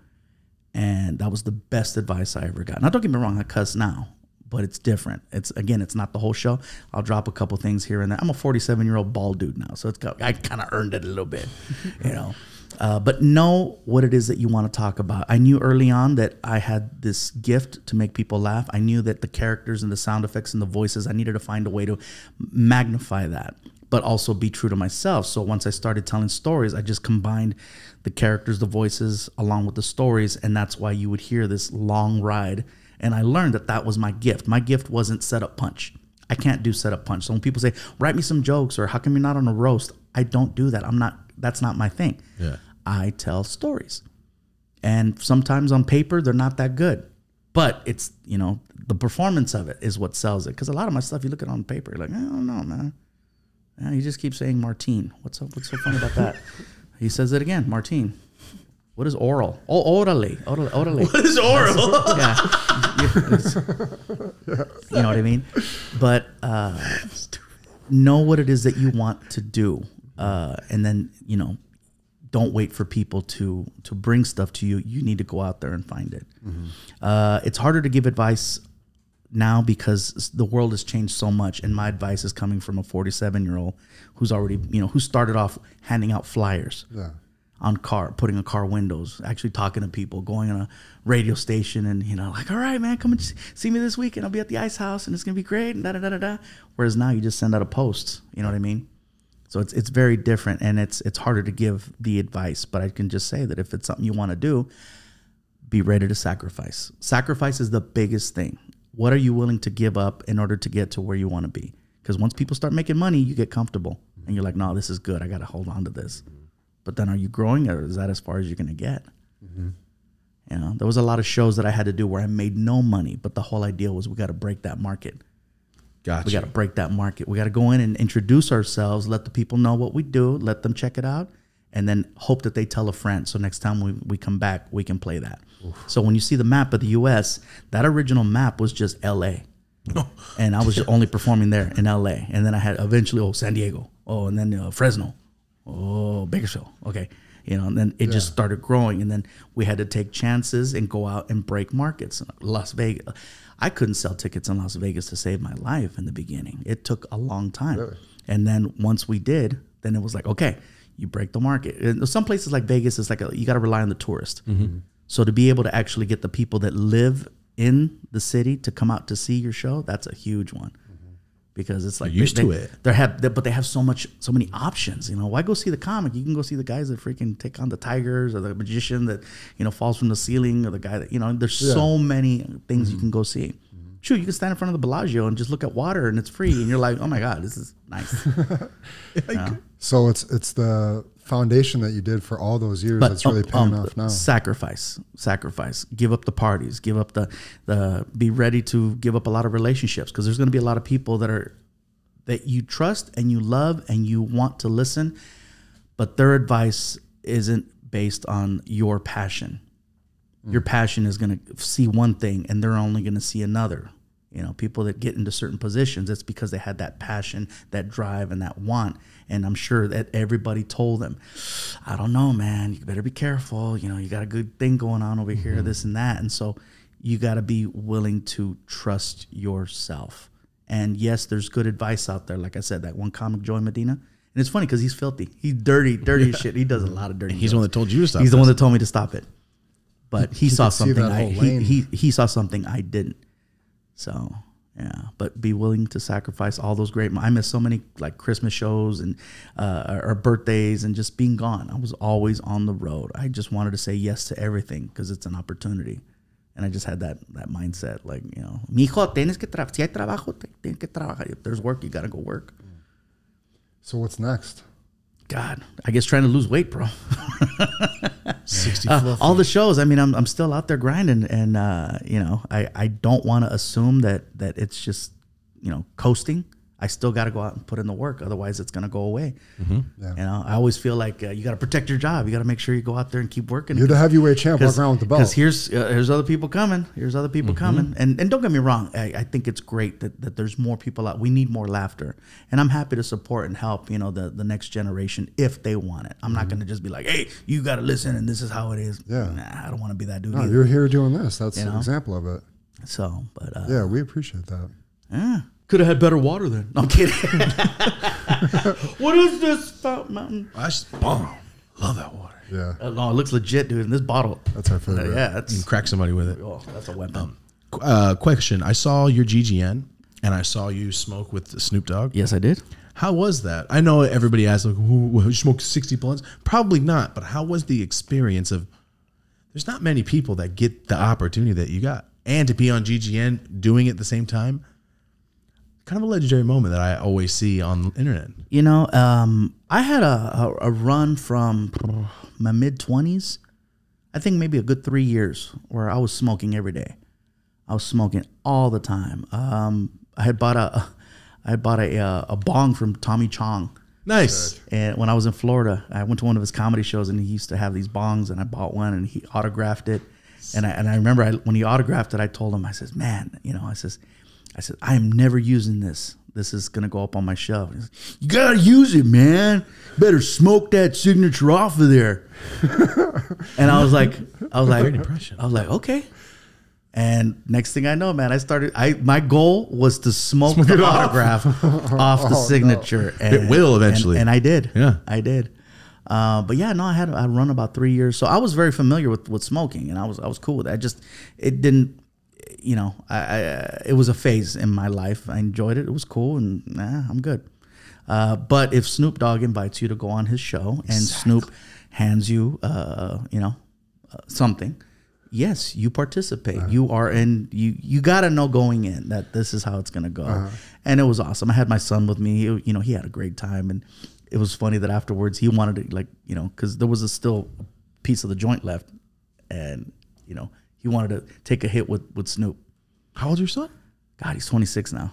Speaker 4: And that was the best advice I ever got. Now, don't get me wrong, I cuss now, but it's different. It's not the whole show. I'll drop a couple things here and there. I'm a 47-year-old bald dude now, so I kind of earned it a little bit, But know what it is that you want to talk about. I knew early on that I had this gift to make people laugh. I knew that the characters and the sound effects and the voices, I needed to find a way to magnify that, but also be true to myself. So once I started telling stories, I just combined the characters, the voices, along with the stories, and that's why you would hear this long ride. And I learned that that was my gift. My gift wasn't set up punch. I can't do set up punch. So when people say, write me some jokes, or how come you're not on a roast? I don't do that. That's not my thing.
Speaker 2: Yeah.
Speaker 4: I tell stories. And sometimes on paper, they're not that good. But it's, the performance of it is what sells it. Because a lot of my stuff, you look at it on paper, you're like, I don't know, man. Yeah, he just keeps saying Martine. What's so funny about that? He says it again, Martine. What is oral? Oh, orally. Orally.
Speaker 2: What is oral?
Speaker 4: Yeah. You know what I mean? But know what it is that you want to do. And then, don't wait for people to bring stuff to you. You need to go out there and find it. It's harder to give advice now because the world has changed so much, and my advice is coming from a 47-year-old who's already, who started off handing out flyers on putting on car windows, actually talking to people, going on a radio station, and like, all right, man, come and see me this weekend. I'll be at the Ice House, and it's gonna be great, and da da da da da. Whereas now you just send out a post. You know what I mean? So it's very different, and it's harder to give the advice. But I can just say that if it's something you want to do, be ready to sacrifice. Sacrifice is the biggest thing. What are you willing to give up in order to get to where you want to be? Because once people start making money, you get comfortable. And you're like, no, this is good. I got to hold on to this. But then are you growing, or is that as far as you're going to get? There was a lot of shows that I had to do where I made no money. But the whole idea was we got to break that market.
Speaker 2: Gotcha.
Speaker 4: We got to break that market. We got to go in and introduce ourselves, let the people know what we do, let them check it out, and then hope that they tell a friend. So next time we come back, we can play that. Oof. So when you see the map of the U.S., that original map was just L.A. And I was just only performing there in L.A. And then I had eventually, San Diego. And then Fresno. Bakersfield. Okay. you know, and then it just started growing. And then we had to take chances and go out and break markets. Las Vegas, I couldn't sell tickets in Las Vegas to save my life in the beginning. It took a long time.
Speaker 3: Really?
Speaker 4: And then once we did, then it was like, okay, you break the market. And some places like Vegas is like, you got to rely on the tourist. So to be able to actually get the people that live in the city to come out to see your show, that's a huge one. Because it's like
Speaker 2: They're used to it.
Speaker 4: But they have so many options. You know, why go see the comic? You can go see the guys that freaking take on the tigers, or the magician that, you know, falls from the ceiling, or the guy that, you know, there's so many things you can go see. Shoot, you can stand in front of the Bellagio and just look at water and it's free, and you're like, oh my God, this is nice.
Speaker 3: So it's the foundation that you did for all those years that's really paying off now.
Speaker 4: Sacrifice. Give up the parties. Give up be ready to give up a lot of relationships, because there's going to be a lot of people that you trust and you love and you want to listen, but their advice isn't based on your passion. Your passion is going to see one thing and they're only going to see another. You know, people that get into certain positions, it's because they had that passion, that drive, and that want. And I'm sure that everybody told them, I don't know, man, you better be careful. You know, you got a good thing going on over here, this and that. And so you got to be willing to trust yourself. And yes, there's good advice out there. Like I said, that one comic, Joey Medina. And it's funny because he's filthy. He's dirty as shit. He does a lot of dirty
Speaker 2: He's the one that told you to stop.
Speaker 4: He's the one that told me to stop it. But he saw
Speaker 3: could see
Speaker 4: something
Speaker 3: that whole lane.
Speaker 4: he saw something I didn't. So yeah, but be willing to sacrifice all those great. I miss so many like Christmas shows and or birthdays and just being gone. I was always on the road. I just wanted to say yes to everything because it's an opportunity, and I just had that mindset. Like, you know, mijo, tienes que trabajar. Si hay trabajo, tienes que trabajar. If there's work, you gotta go work.
Speaker 3: So what's next?
Speaker 4: God, I guess trying to lose weight, bro.
Speaker 2: 60
Speaker 4: all the shows. I mean, I'm still out there grinding, and you know, I don't want to assume that it's just, you know, coasting. I still got to go out and put in the work, otherwise it's gonna go away. You know, I always feel like you got to protect your job. You got to make sure you go out there and keep working.
Speaker 3: You're the heavyweight champ. Walk around with the belt.
Speaker 4: Because here's other people coming. Here's other people coming. And don't get me wrong. I think it's great that there's more people out. We need more laughter, and I'm happy to support and help, you know, the next generation if they want it. I'm not going to just be like, hey, you got to listen and this is how it is.
Speaker 3: Yeah.
Speaker 4: Nah, I don't want to be that dude.
Speaker 3: No,
Speaker 4: either.
Speaker 3: you're here doing this. That's an example of it.
Speaker 4: So, but
Speaker 3: Yeah, we appreciate that.
Speaker 4: yeah. Could have had better water then. No, I'm kidding. What is this fountain mountain?
Speaker 2: I just bomb. Love that water.
Speaker 3: Yeah,
Speaker 4: No, it looks legit, dude. In this bottle.
Speaker 3: that's our favorite.
Speaker 4: Yeah,
Speaker 2: You
Speaker 4: that's
Speaker 2: can crack somebody with it.
Speaker 4: that's a weapon.
Speaker 2: Question. I saw your GGN and I saw you smoke with Snoop Dogg.
Speaker 4: Yes, I did.
Speaker 2: How was that? I know everybody asks, like, you smoked 60 blunts? Probably not, but how was the experience of, there's not many people that get the opportunity that you got. And to be on GGN doing it at the same time, kind of a legendary moment that I always see on the internet.
Speaker 4: You know, I had a run from my mid-20s, I think maybe a good 3 years, where I was smoking every day. I was smoking all the time. I had bought a bong from Tommy Chong.
Speaker 2: Nice.
Speaker 4: And when I was in Florida, I went to one of his comedy shows, and he used to have these bongs, and I bought one, and he autographed it. And I remember when he autographed it, I told him, I says, man, you know, I said, I am never using this. This is going to go up on my shelf. He said, you got to use it, man. Better smoke that signature off of there. And I was like, okay. And next thing I know, man, my goal was to smoke the autograph off the signature.
Speaker 2: No. It will eventually.
Speaker 4: And I did.
Speaker 2: Yeah.
Speaker 4: I did. But yeah, no, I run about 3 years. So I was very familiar with smoking, and I was cool with it. It didn't, you know, it was a phase in my life. I enjoyed it. It was cool, and I'm good. But if Snoop Dogg invites you to go on his show and Snoop hands you, you know, something, yes, you participate. You are in. You got to know going in that this is how it's gonna go. And it was awesome. I had my son with me. You know, he had a great time, and it was funny that afterwards he wanted to, like, you know, because there was still a piece of the joint left, and you know, he wanted to take a hit with Snoop.
Speaker 2: How old's your son?
Speaker 4: God, he's 26 now.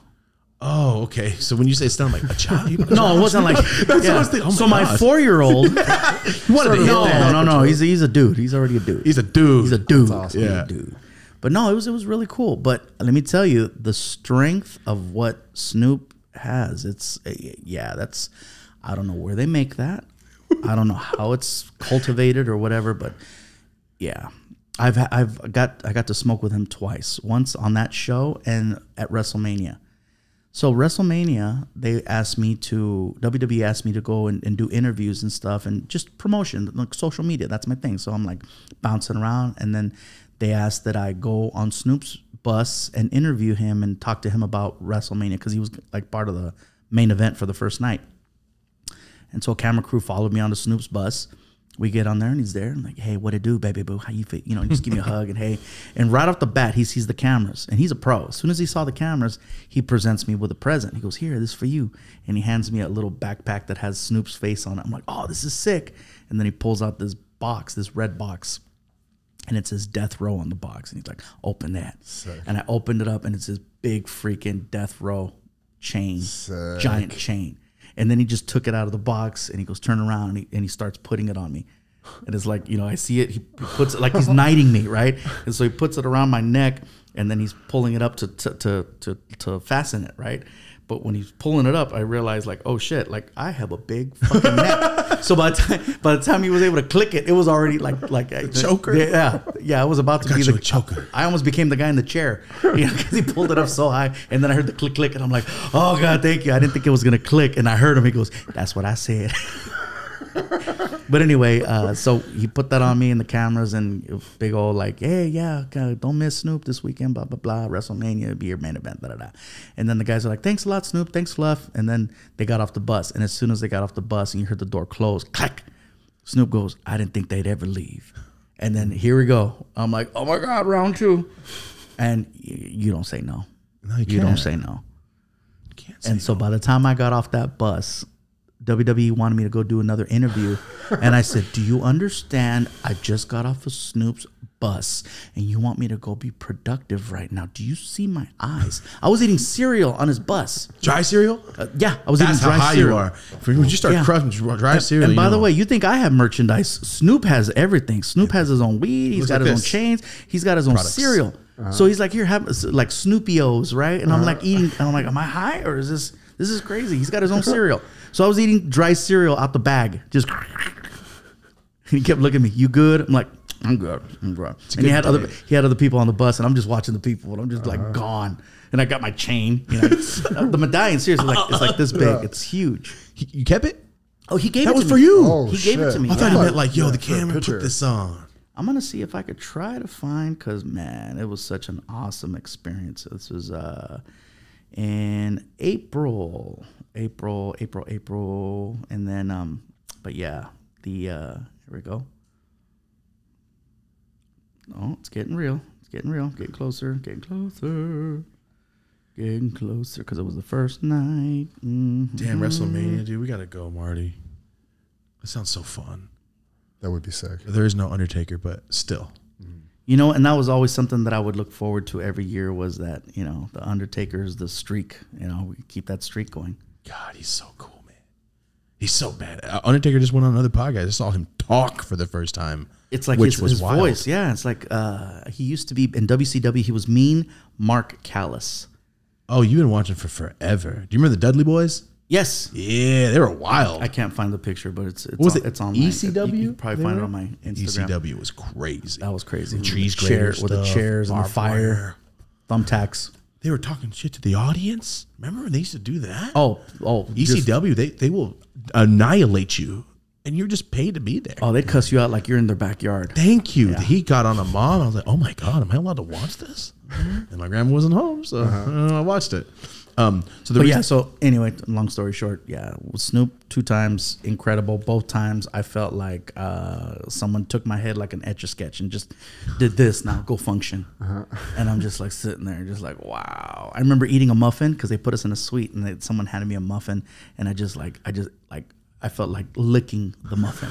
Speaker 2: Oh, okay. So when you say sound like a child,
Speaker 4: No, it wasn't like.
Speaker 2: That's what I was thinking. Oh
Speaker 4: so my 4-year-old. No. He's a dude. He's already a dude.
Speaker 2: He's a dude.
Speaker 4: He's a dude.
Speaker 3: That's awesome.
Speaker 4: He's
Speaker 2: Yeah.
Speaker 4: a dude. But no, it was really cool. But let me tell you, the strength of what Snoop has. That's I don't know where they make that. I don't know how it's cultivated or whatever, but yeah, I got to smoke with him twice. Once on that show and at WrestleMania. So WrestleMania, WWE asked me to go and do interviews and stuff and just promotion, like social media. That's my thing. So I'm like bouncing around, and then they asked that I go on Snoop's bus and interview him and talk to him about WrestleMania because he was like part of the main event for the first night. And so a camera crew followed me onto Snoop's bus. We get on there and he's there. I'm like, hey, what it do, baby boo? How you feel? You know, just give me a hug and hey. And right off the bat, he sees the cameras and he's a pro. As soon as he saw the cameras, he presents me with a present. He goes, here, this is for you. And he hands me a little backpack that has Snoop's face on it. I'm like, oh, this is sick. And then he pulls out this box, this red box. And it says Death Row on the box. And he's like, open that. Sick. And I opened it up and it's this big freaking Death Row chain,
Speaker 3: Sick.
Speaker 4: Giant chain. And then he just took it out of the box and he goes, turn around, and he starts putting it on me. And it's like, you know, I see it. He puts it like he's knighting me, right? And so he puts it around my neck and then he's pulling it up to fasten it, right? But when he's pulling it up, I realized like, oh shit, like I have a big fucking neck. So by the time he was able to click it, it was already like a
Speaker 2: choker.
Speaker 4: Yeah, I was about to be the
Speaker 2: choker.
Speaker 4: I almost became the guy in the chair, you know, because he pulled it up so high, and then I heard the click, and I'm like, oh god, thank you. I didn't think it was gonna click, and I heard him. He goes, that's what I said. But anyway, so he put that on me in the cameras and big old like, hey, yeah, don't miss Snoop this weekend, blah, blah, blah, WrestleMania, be your main event, da, da, da. And then the guys are like, thanks a lot, Snoop, thanks, Fluff. And then they got off the bus. And as soon as they got off the bus and you heard the door close, clack, Snoop goes, I didn't think they'd ever leave. And then here we go. I'm like, oh my God, round two. And you don't say no.
Speaker 2: No, you
Speaker 4: don't
Speaker 2: can't.
Speaker 4: say no.
Speaker 2: You can't say
Speaker 4: And so by the time I got off that bus, WWE wanted me to go do another interview. And I said, do you understand? I just got off of Snoop's bus and you want me to go be productive right now. Do you see my eyes? I was eating cereal on his bus.
Speaker 2: Dry cereal?
Speaker 4: Yeah, I was
Speaker 2: That's
Speaker 4: eating dry
Speaker 2: how high
Speaker 4: cereal.
Speaker 2: you are. When you start crushing dry cereal.
Speaker 4: And by
Speaker 2: you
Speaker 4: the
Speaker 2: know.
Speaker 4: way, you think I have merchandise. Snoop has everything. Snoop has his own weed. He's
Speaker 2: Looks
Speaker 4: got
Speaker 2: like
Speaker 4: his
Speaker 2: this.
Speaker 4: own chains. He's got his own
Speaker 2: Products.
Speaker 4: cereal. So he's like, here, have like Snoopy-O's, right? And I'm like eating, and I'm like, am I high or is this is crazy? He's got his own cereal. So I was eating dry cereal out the bag. Just, he kept looking at me, you good? I'm like, I'm good. I'm good. And he had other people on the bus, and I'm just watching the people, and I'm just like gone. And I got my chain, you know, the medallion, seriously, like it's like this big. It's huge.
Speaker 2: You kept it?
Speaker 4: Oh, he gave
Speaker 2: That
Speaker 4: it
Speaker 2: was
Speaker 4: to
Speaker 2: for
Speaker 4: me.
Speaker 2: you.
Speaker 3: Oh,
Speaker 4: He gave it to me.
Speaker 2: I thought
Speaker 4: yeah.
Speaker 2: you meant like, yo, the
Speaker 3: for a
Speaker 2: camera
Speaker 3: picture.
Speaker 2: put this on.
Speaker 4: I'm gonna see if I could try to find, because man, it was such an awesome experience. This was in April, and then but yeah, here we go. Oh, it's getting real. It's getting real. Getting closer. Getting closer. Getting closer, because it was the first night. Mhm.
Speaker 2: Damn, WrestleMania, dude. We got to go, Marty. That sounds so fun.
Speaker 3: That would be sick.
Speaker 2: There is no Undertaker, but still.
Speaker 4: You know, and that was always something that I would look forward to every year, was that, you know, the Undertaker's, the streak, you know, we keep that streak going.
Speaker 2: God, he's so cool, man. He's so bad. Undertaker just went on another podcast. I saw him talk for the first time.
Speaker 4: It's like
Speaker 2: which
Speaker 4: his
Speaker 2: wild.
Speaker 4: voice. Yeah, it's like he used to be in WCW. He was Mean Mark Callis.
Speaker 2: Oh, you've been watching for forever. Do you remember the Dudley Boys?
Speaker 4: Yes.
Speaker 2: Yeah, they were wild.
Speaker 4: I can't find the picture, but it's
Speaker 2: was it?
Speaker 4: It's on
Speaker 2: ECW?
Speaker 4: You can probably find it on my Instagram.
Speaker 2: ECW was crazy.
Speaker 4: That was crazy.
Speaker 2: Trees,
Speaker 4: with the,
Speaker 2: greater
Speaker 4: with the
Speaker 2: stuff,
Speaker 4: chairs and the
Speaker 2: barbed
Speaker 4: fire, thumbtacks.
Speaker 2: They were talking shit to the audience. Remember when they used to do that?
Speaker 4: Oh,
Speaker 2: ECW, they will annihilate you, and you're just paid to be there.
Speaker 4: Oh, they'd cuss you out like you're in their backyard.
Speaker 2: Thank you.
Speaker 4: Yeah.
Speaker 2: He got on a mom. I was like, oh my God, am I allowed to watch this? And my grandma wasn't home, so I watched it.
Speaker 4: So anyway, long story short, yeah, with Snoop 2 times, incredible. Both times I felt like someone took my head like an Etch-a-Sketch and just did this, now go function. And I'm just like sitting there just like, wow. I remember eating a muffin because they put us in a suite, and someone handed me a muffin, and I felt like licking the muffin.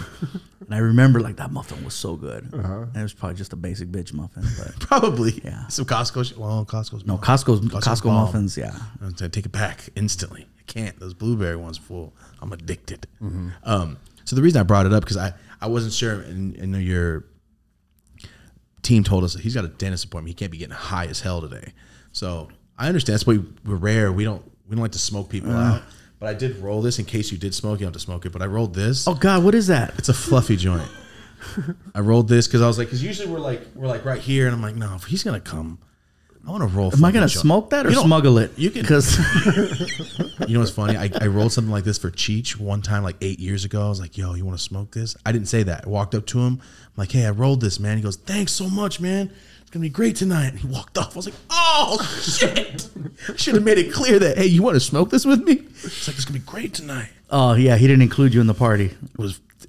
Speaker 4: And I remember like that muffin was so good. And it was probably just a basic bitch muffin, but
Speaker 2: Probably.
Speaker 4: Yeah.
Speaker 2: Some Costco shit. Well, Costco's
Speaker 4: no,
Speaker 2: bomb.
Speaker 4: Costco
Speaker 2: bomb.
Speaker 4: muffins, yeah.
Speaker 2: I'm gonna take it back instantly. I can't. Those blueberry ones full. I'm addicted. So the reason I brought it up, because I wasn't sure, and I know your team told us that he's got a dentist appointment. He can't be getting high as hell today. So I understand. That's why we're rare. We don't like to smoke people out. But I did roll this in case you did smoke. You don't have to smoke it, but I rolled this.
Speaker 4: Oh God, what is that?
Speaker 2: It's a fluffy joint. I rolled this because I was like, because usually we're like right here, and I'm like, no, if he's gonna come, I want to roll.
Speaker 4: Am I gonna smoke that or smuggle it?
Speaker 2: You can,
Speaker 4: because
Speaker 2: you know what's funny? I rolled something like this for Cheech one time, like 8 years ago. I was like, yo, you want to smoke this? I didn't say that. I walked up to him. I'm like, hey, I rolled this, man. He goes, thanks so much, man. It's gonna be great tonight. And he walked off. I was like, oh shit! I should have made it clear that, hey, you want to smoke this with me? It's like, it's gonna be great tonight.
Speaker 4: oh yeah, he didn't include you in the party.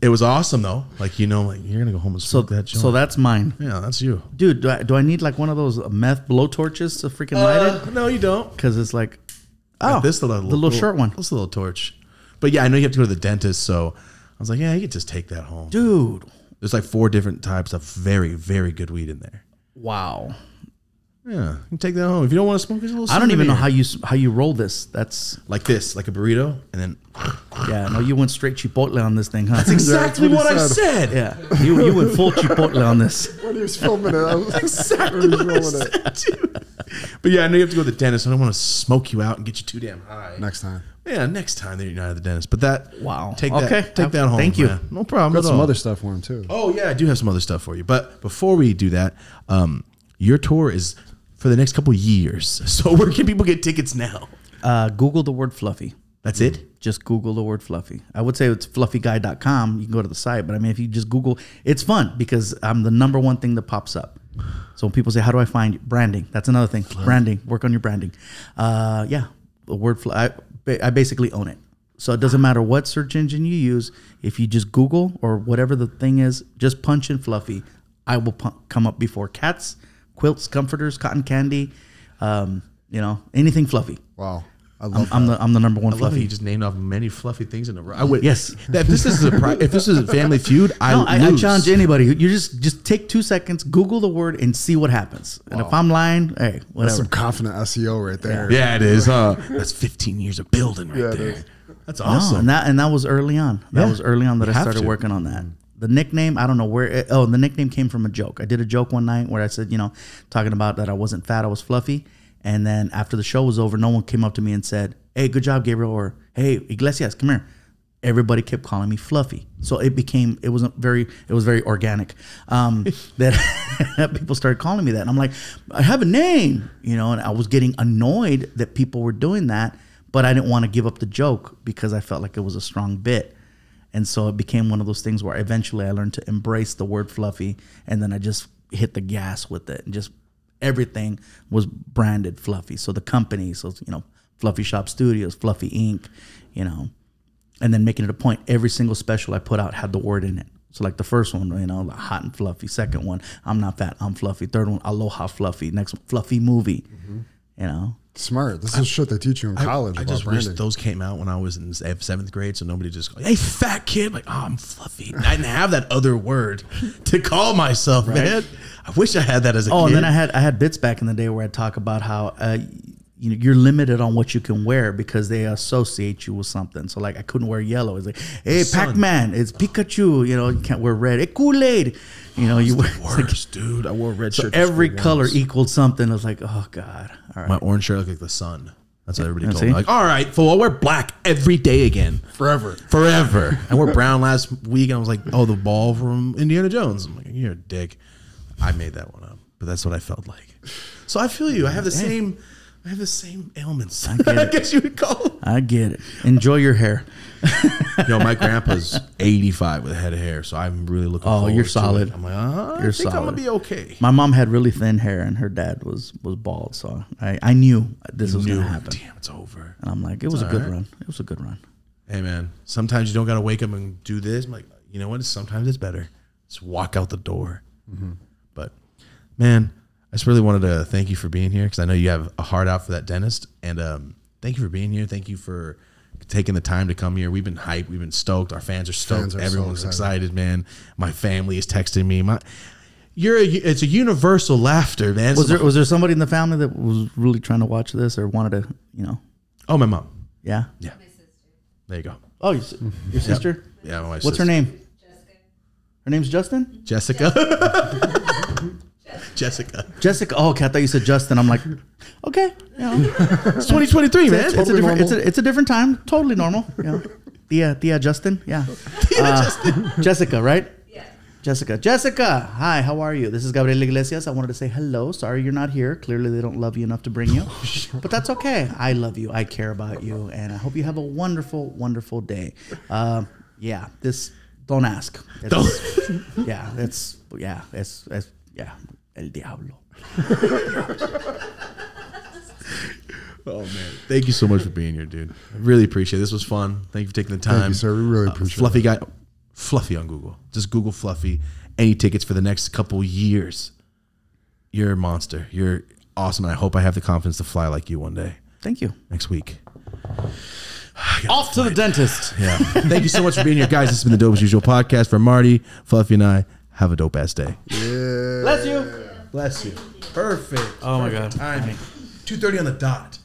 Speaker 2: It was awesome though. Like, you know, like you're gonna go home and smoke that joint.
Speaker 4: So that's mine,
Speaker 2: yeah, that's you,
Speaker 4: dude. Do I need like one of those meth blow torches to freaking light it?
Speaker 2: No, you don't.
Speaker 4: Because it's like,
Speaker 2: This
Speaker 4: the little short one,
Speaker 2: This little torch. But yeah, I know you have to go to the dentist, so I was like, yeah, you could just take that home,
Speaker 4: dude.
Speaker 2: There's like 4 different types of very, very good weed in there.
Speaker 4: Wow.
Speaker 2: Yeah, you can take that home if you don't want to smoke. There's a little.
Speaker 4: I don't even know
Speaker 2: souvenir.
Speaker 4: how you roll this. That's
Speaker 2: like this, like a burrito, and then
Speaker 4: yeah. No, you went straight chipotle on this thing, huh?
Speaker 2: that's exactly
Speaker 3: what
Speaker 2: what
Speaker 3: he
Speaker 2: I
Speaker 3: said.
Speaker 2: said.
Speaker 4: Yeah, you went full chipotle on this.
Speaker 3: When he was filming it, I was
Speaker 2: Exactly what I said, dude. But yeah, I know you have to go to the dentist. I don't want to smoke you out and get you too damn high.
Speaker 3: next time.
Speaker 2: Yeah, next time that you're not at the dentist. But that,
Speaker 4: Wow.
Speaker 2: take
Speaker 4: Okay.
Speaker 2: that, take that home.
Speaker 4: Thank you.
Speaker 2: Man. No problem.
Speaker 3: Got
Speaker 2: at
Speaker 3: some
Speaker 2: all.
Speaker 3: other stuff for him too.
Speaker 2: Oh yeah, I do have some other stuff for you. But before we do that, your tour is for the next couple years. So where can people get tickets now?
Speaker 4: Google the word fluffy.
Speaker 2: That's it?
Speaker 4: Just Google the word fluffy. I would say it's fluffyguy.com. You can go to the site, but I mean, if you just Google, it's fun because I'm the #1 thing that pops up. So when people say, how do I find branding? That's another thing. Branding. Work on your branding. Yeah. The word I basically own it. So it doesn't matter what search engine you use. If you just Google or whatever the thing is, just punch in fluffy. I will come up before cats, quilts, comforters, cotton candy, anything fluffy.
Speaker 3: Wow. I love
Speaker 4: I'm the #1
Speaker 2: I love how
Speaker 4: fluffy.
Speaker 2: you just named off many fluffy things in a row. I would,
Speaker 4: Yes.
Speaker 2: If this is if this is a Family Feud,
Speaker 4: I
Speaker 2: lose.
Speaker 4: challenge anybody. You just take 2 seconds, Google the word, and see what happens. And if I'm lying, hey,
Speaker 3: That's
Speaker 4: whatever.
Speaker 3: some confident SEO right there.
Speaker 2: Yeah, it is. That's 15 years of building right
Speaker 3: Yeah, it
Speaker 2: there.
Speaker 3: is.
Speaker 2: That's
Speaker 4: No,
Speaker 2: awesome.
Speaker 4: and that was early on. That
Speaker 2: Yeah.
Speaker 4: was early on that
Speaker 2: You
Speaker 4: I
Speaker 2: have
Speaker 4: started
Speaker 2: to.
Speaker 4: working on that. The nickname, I don't know where. The nickname came from a joke. I did a joke one night where I said, talking about that I wasn't fat, I was fluffy. And then after the show was over, no one came up to me and said, hey, good job, Gabriel, or hey, Iglesias, come here. Everybody kept calling me Fluffy. So it was very organic. That people started calling me that. And I'm like, I have a name, and I was getting annoyed that people were doing that, but I didn't want to give up the joke because I felt like it was a strong bit. And so it became one of those things where eventually I learned to embrace the word fluffy, and then I just hit the gas with it, and just everything was branded Fluffy. So the company, Fluffy Shop Studios, Fluffy Inc., and then making it a point, every single special I put out had the word in it. So like the first one, hot and fluffy. Second one, I'm not fat, I'm fluffy. Third one, Aloha Fluffy. Next one, Fluffy Movie.
Speaker 3: Smart. This is shit they teach you in college.
Speaker 2: I
Speaker 3: about
Speaker 2: just wish
Speaker 3: branding.
Speaker 2: those came out when I was in 7th grade, so nobody just goes, hey, fat kid. Like, oh, I'm fluffy. I didn't have that other word to call myself, man. I wish I had that as a kid.
Speaker 4: Oh, and then I had bits back in the day where I talk about how you're limited on what you can wear because they associate you with something. So like I couldn't wear yellow. It's like, hey, Pac-Man, it's Pikachu. You can't wear red. Hey, Kool-Aid. You wear
Speaker 2: worst, dude. I wore a red
Speaker 4: so
Speaker 2: shirt.
Speaker 4: every color equaled something. I was like, oh God. All right.
Speaker 2: My orange shirt looked like the sun. That's what everybody told
Speaker 4: see?
Speaker 2: me. Like, all right, fool, I'll wear black every day again.
Speaker 3: Forever.
Speaker 2: I wore brown last week, and I was like, oh, the ball from Indiana Jones. I'm like, you're a dick. I made that one up, but that's what I felt like. So I feel you. I have the same ailments. I guess you would call them.
Speaker 4: I get it. Enjoy your hair.
Speaker 2: My grandpa's 85 with a head of hair, so I'm really looking forward
Speaker 4: you're
Speaker 2: to
Speaker 4: solid.
Speaker 2: it. I'm like, I
Speaker 4: You're
Speaker 2: think I'm
Speaker 4: solid.
Speaker 2: going to be okay.
Speaker 4: My mom had really thin hair and her dad was bald. So I knew this was going to happen.
Speaker 2: Damn, it's over.
Speaker 4: And I'm like, it was a good
Speaker 2: all right.
Speaker 4: run. It was a good run.
Speaker 2: Hey, man, sometimes you don't got to wake up and do this. I'm like, you know what? Sometimes it's better. Just walk out the door. But, man, I just really wanted to thank you for being here because I know you have a heart out for that dentist. And thank you for being here. Thank you for taking the time to come here. We've been hyped. We've been stoked. Our fans are stoked. Everyone's so excited, man. My family is texting me. It's a universal laughter, man.
Speaker 4: Was there somebody in the family that was really trying to watch this or wanted to,
Speaker 2: Oh, my mom.
Speaker 4: Yeah.
Speaker 2: Yeah.
Speaker 5: My sister.
Speaker 2: There you go.
Speaker 4: Oh, your sister?
Speaker 2: Yeah, my wife's
Speaker 4: What's her
Speaker 2: sister.
Speaker 4: name?
Speaker 5: Jessica.
Speaker 4: Her name's Justin?
Speaker 2: Jessica. Jessica.
Speaker 4: Jessica. Oh, okay. I thought you said Justin. I'm like, okay. You know,
Speaker 2: It's 2023, man.
Speaker 4: it's,
Speaker 3: Totally
Speaker 4: a different.
Speaker 3: normal.
Speaker 4: It's a different time. Totally normal. Yeah. Thea Justin. Yeah. Jessica, right?
Speaker 5: Yeah.
Speaker 4: Jessica. Hi. How are you? This is Gabriel Iglesias. I wanted to say hello. Sorry you're not here. Clearly they don't love you enough to bring you, but that's okay. I love you. I care about you, and I hope you have a wonderful, wonderful day. Yeah. This. Don't ask. Yeah. It's El Diablo.
Speaker 2: Oh man, thank you so much for being here, dude. I really appreciate it. This was fun. Thank you for taking the time.
Speaker 3: Thank you, sir. We really appreciate
Speaker 2: Fluffy
Speaker 3: it.
Speaker 2: guy, Fluffy on Google. Just Google Fluffy. Any tickets for the next couple years. You're a monster. You're awesome, and I hope I have the confidence to fly like you one day.
Speaker 4: Thank you.
Speaker 2: Next week.
Speaker 4: Off to the dentist.
Speaker 2: Yeah. Thank you so much for being here, guys. This has been the Dope as Usual podcast for Marty, Fluffy, and I. Have a dope ass day.
Speaker 3: Yeah.
Speaker 4: Bless you.
Speaker 2: Bless you. Perfect.
Speaker 4: Oh my God.
Speaker 2: Timing. 2:30 on the dot.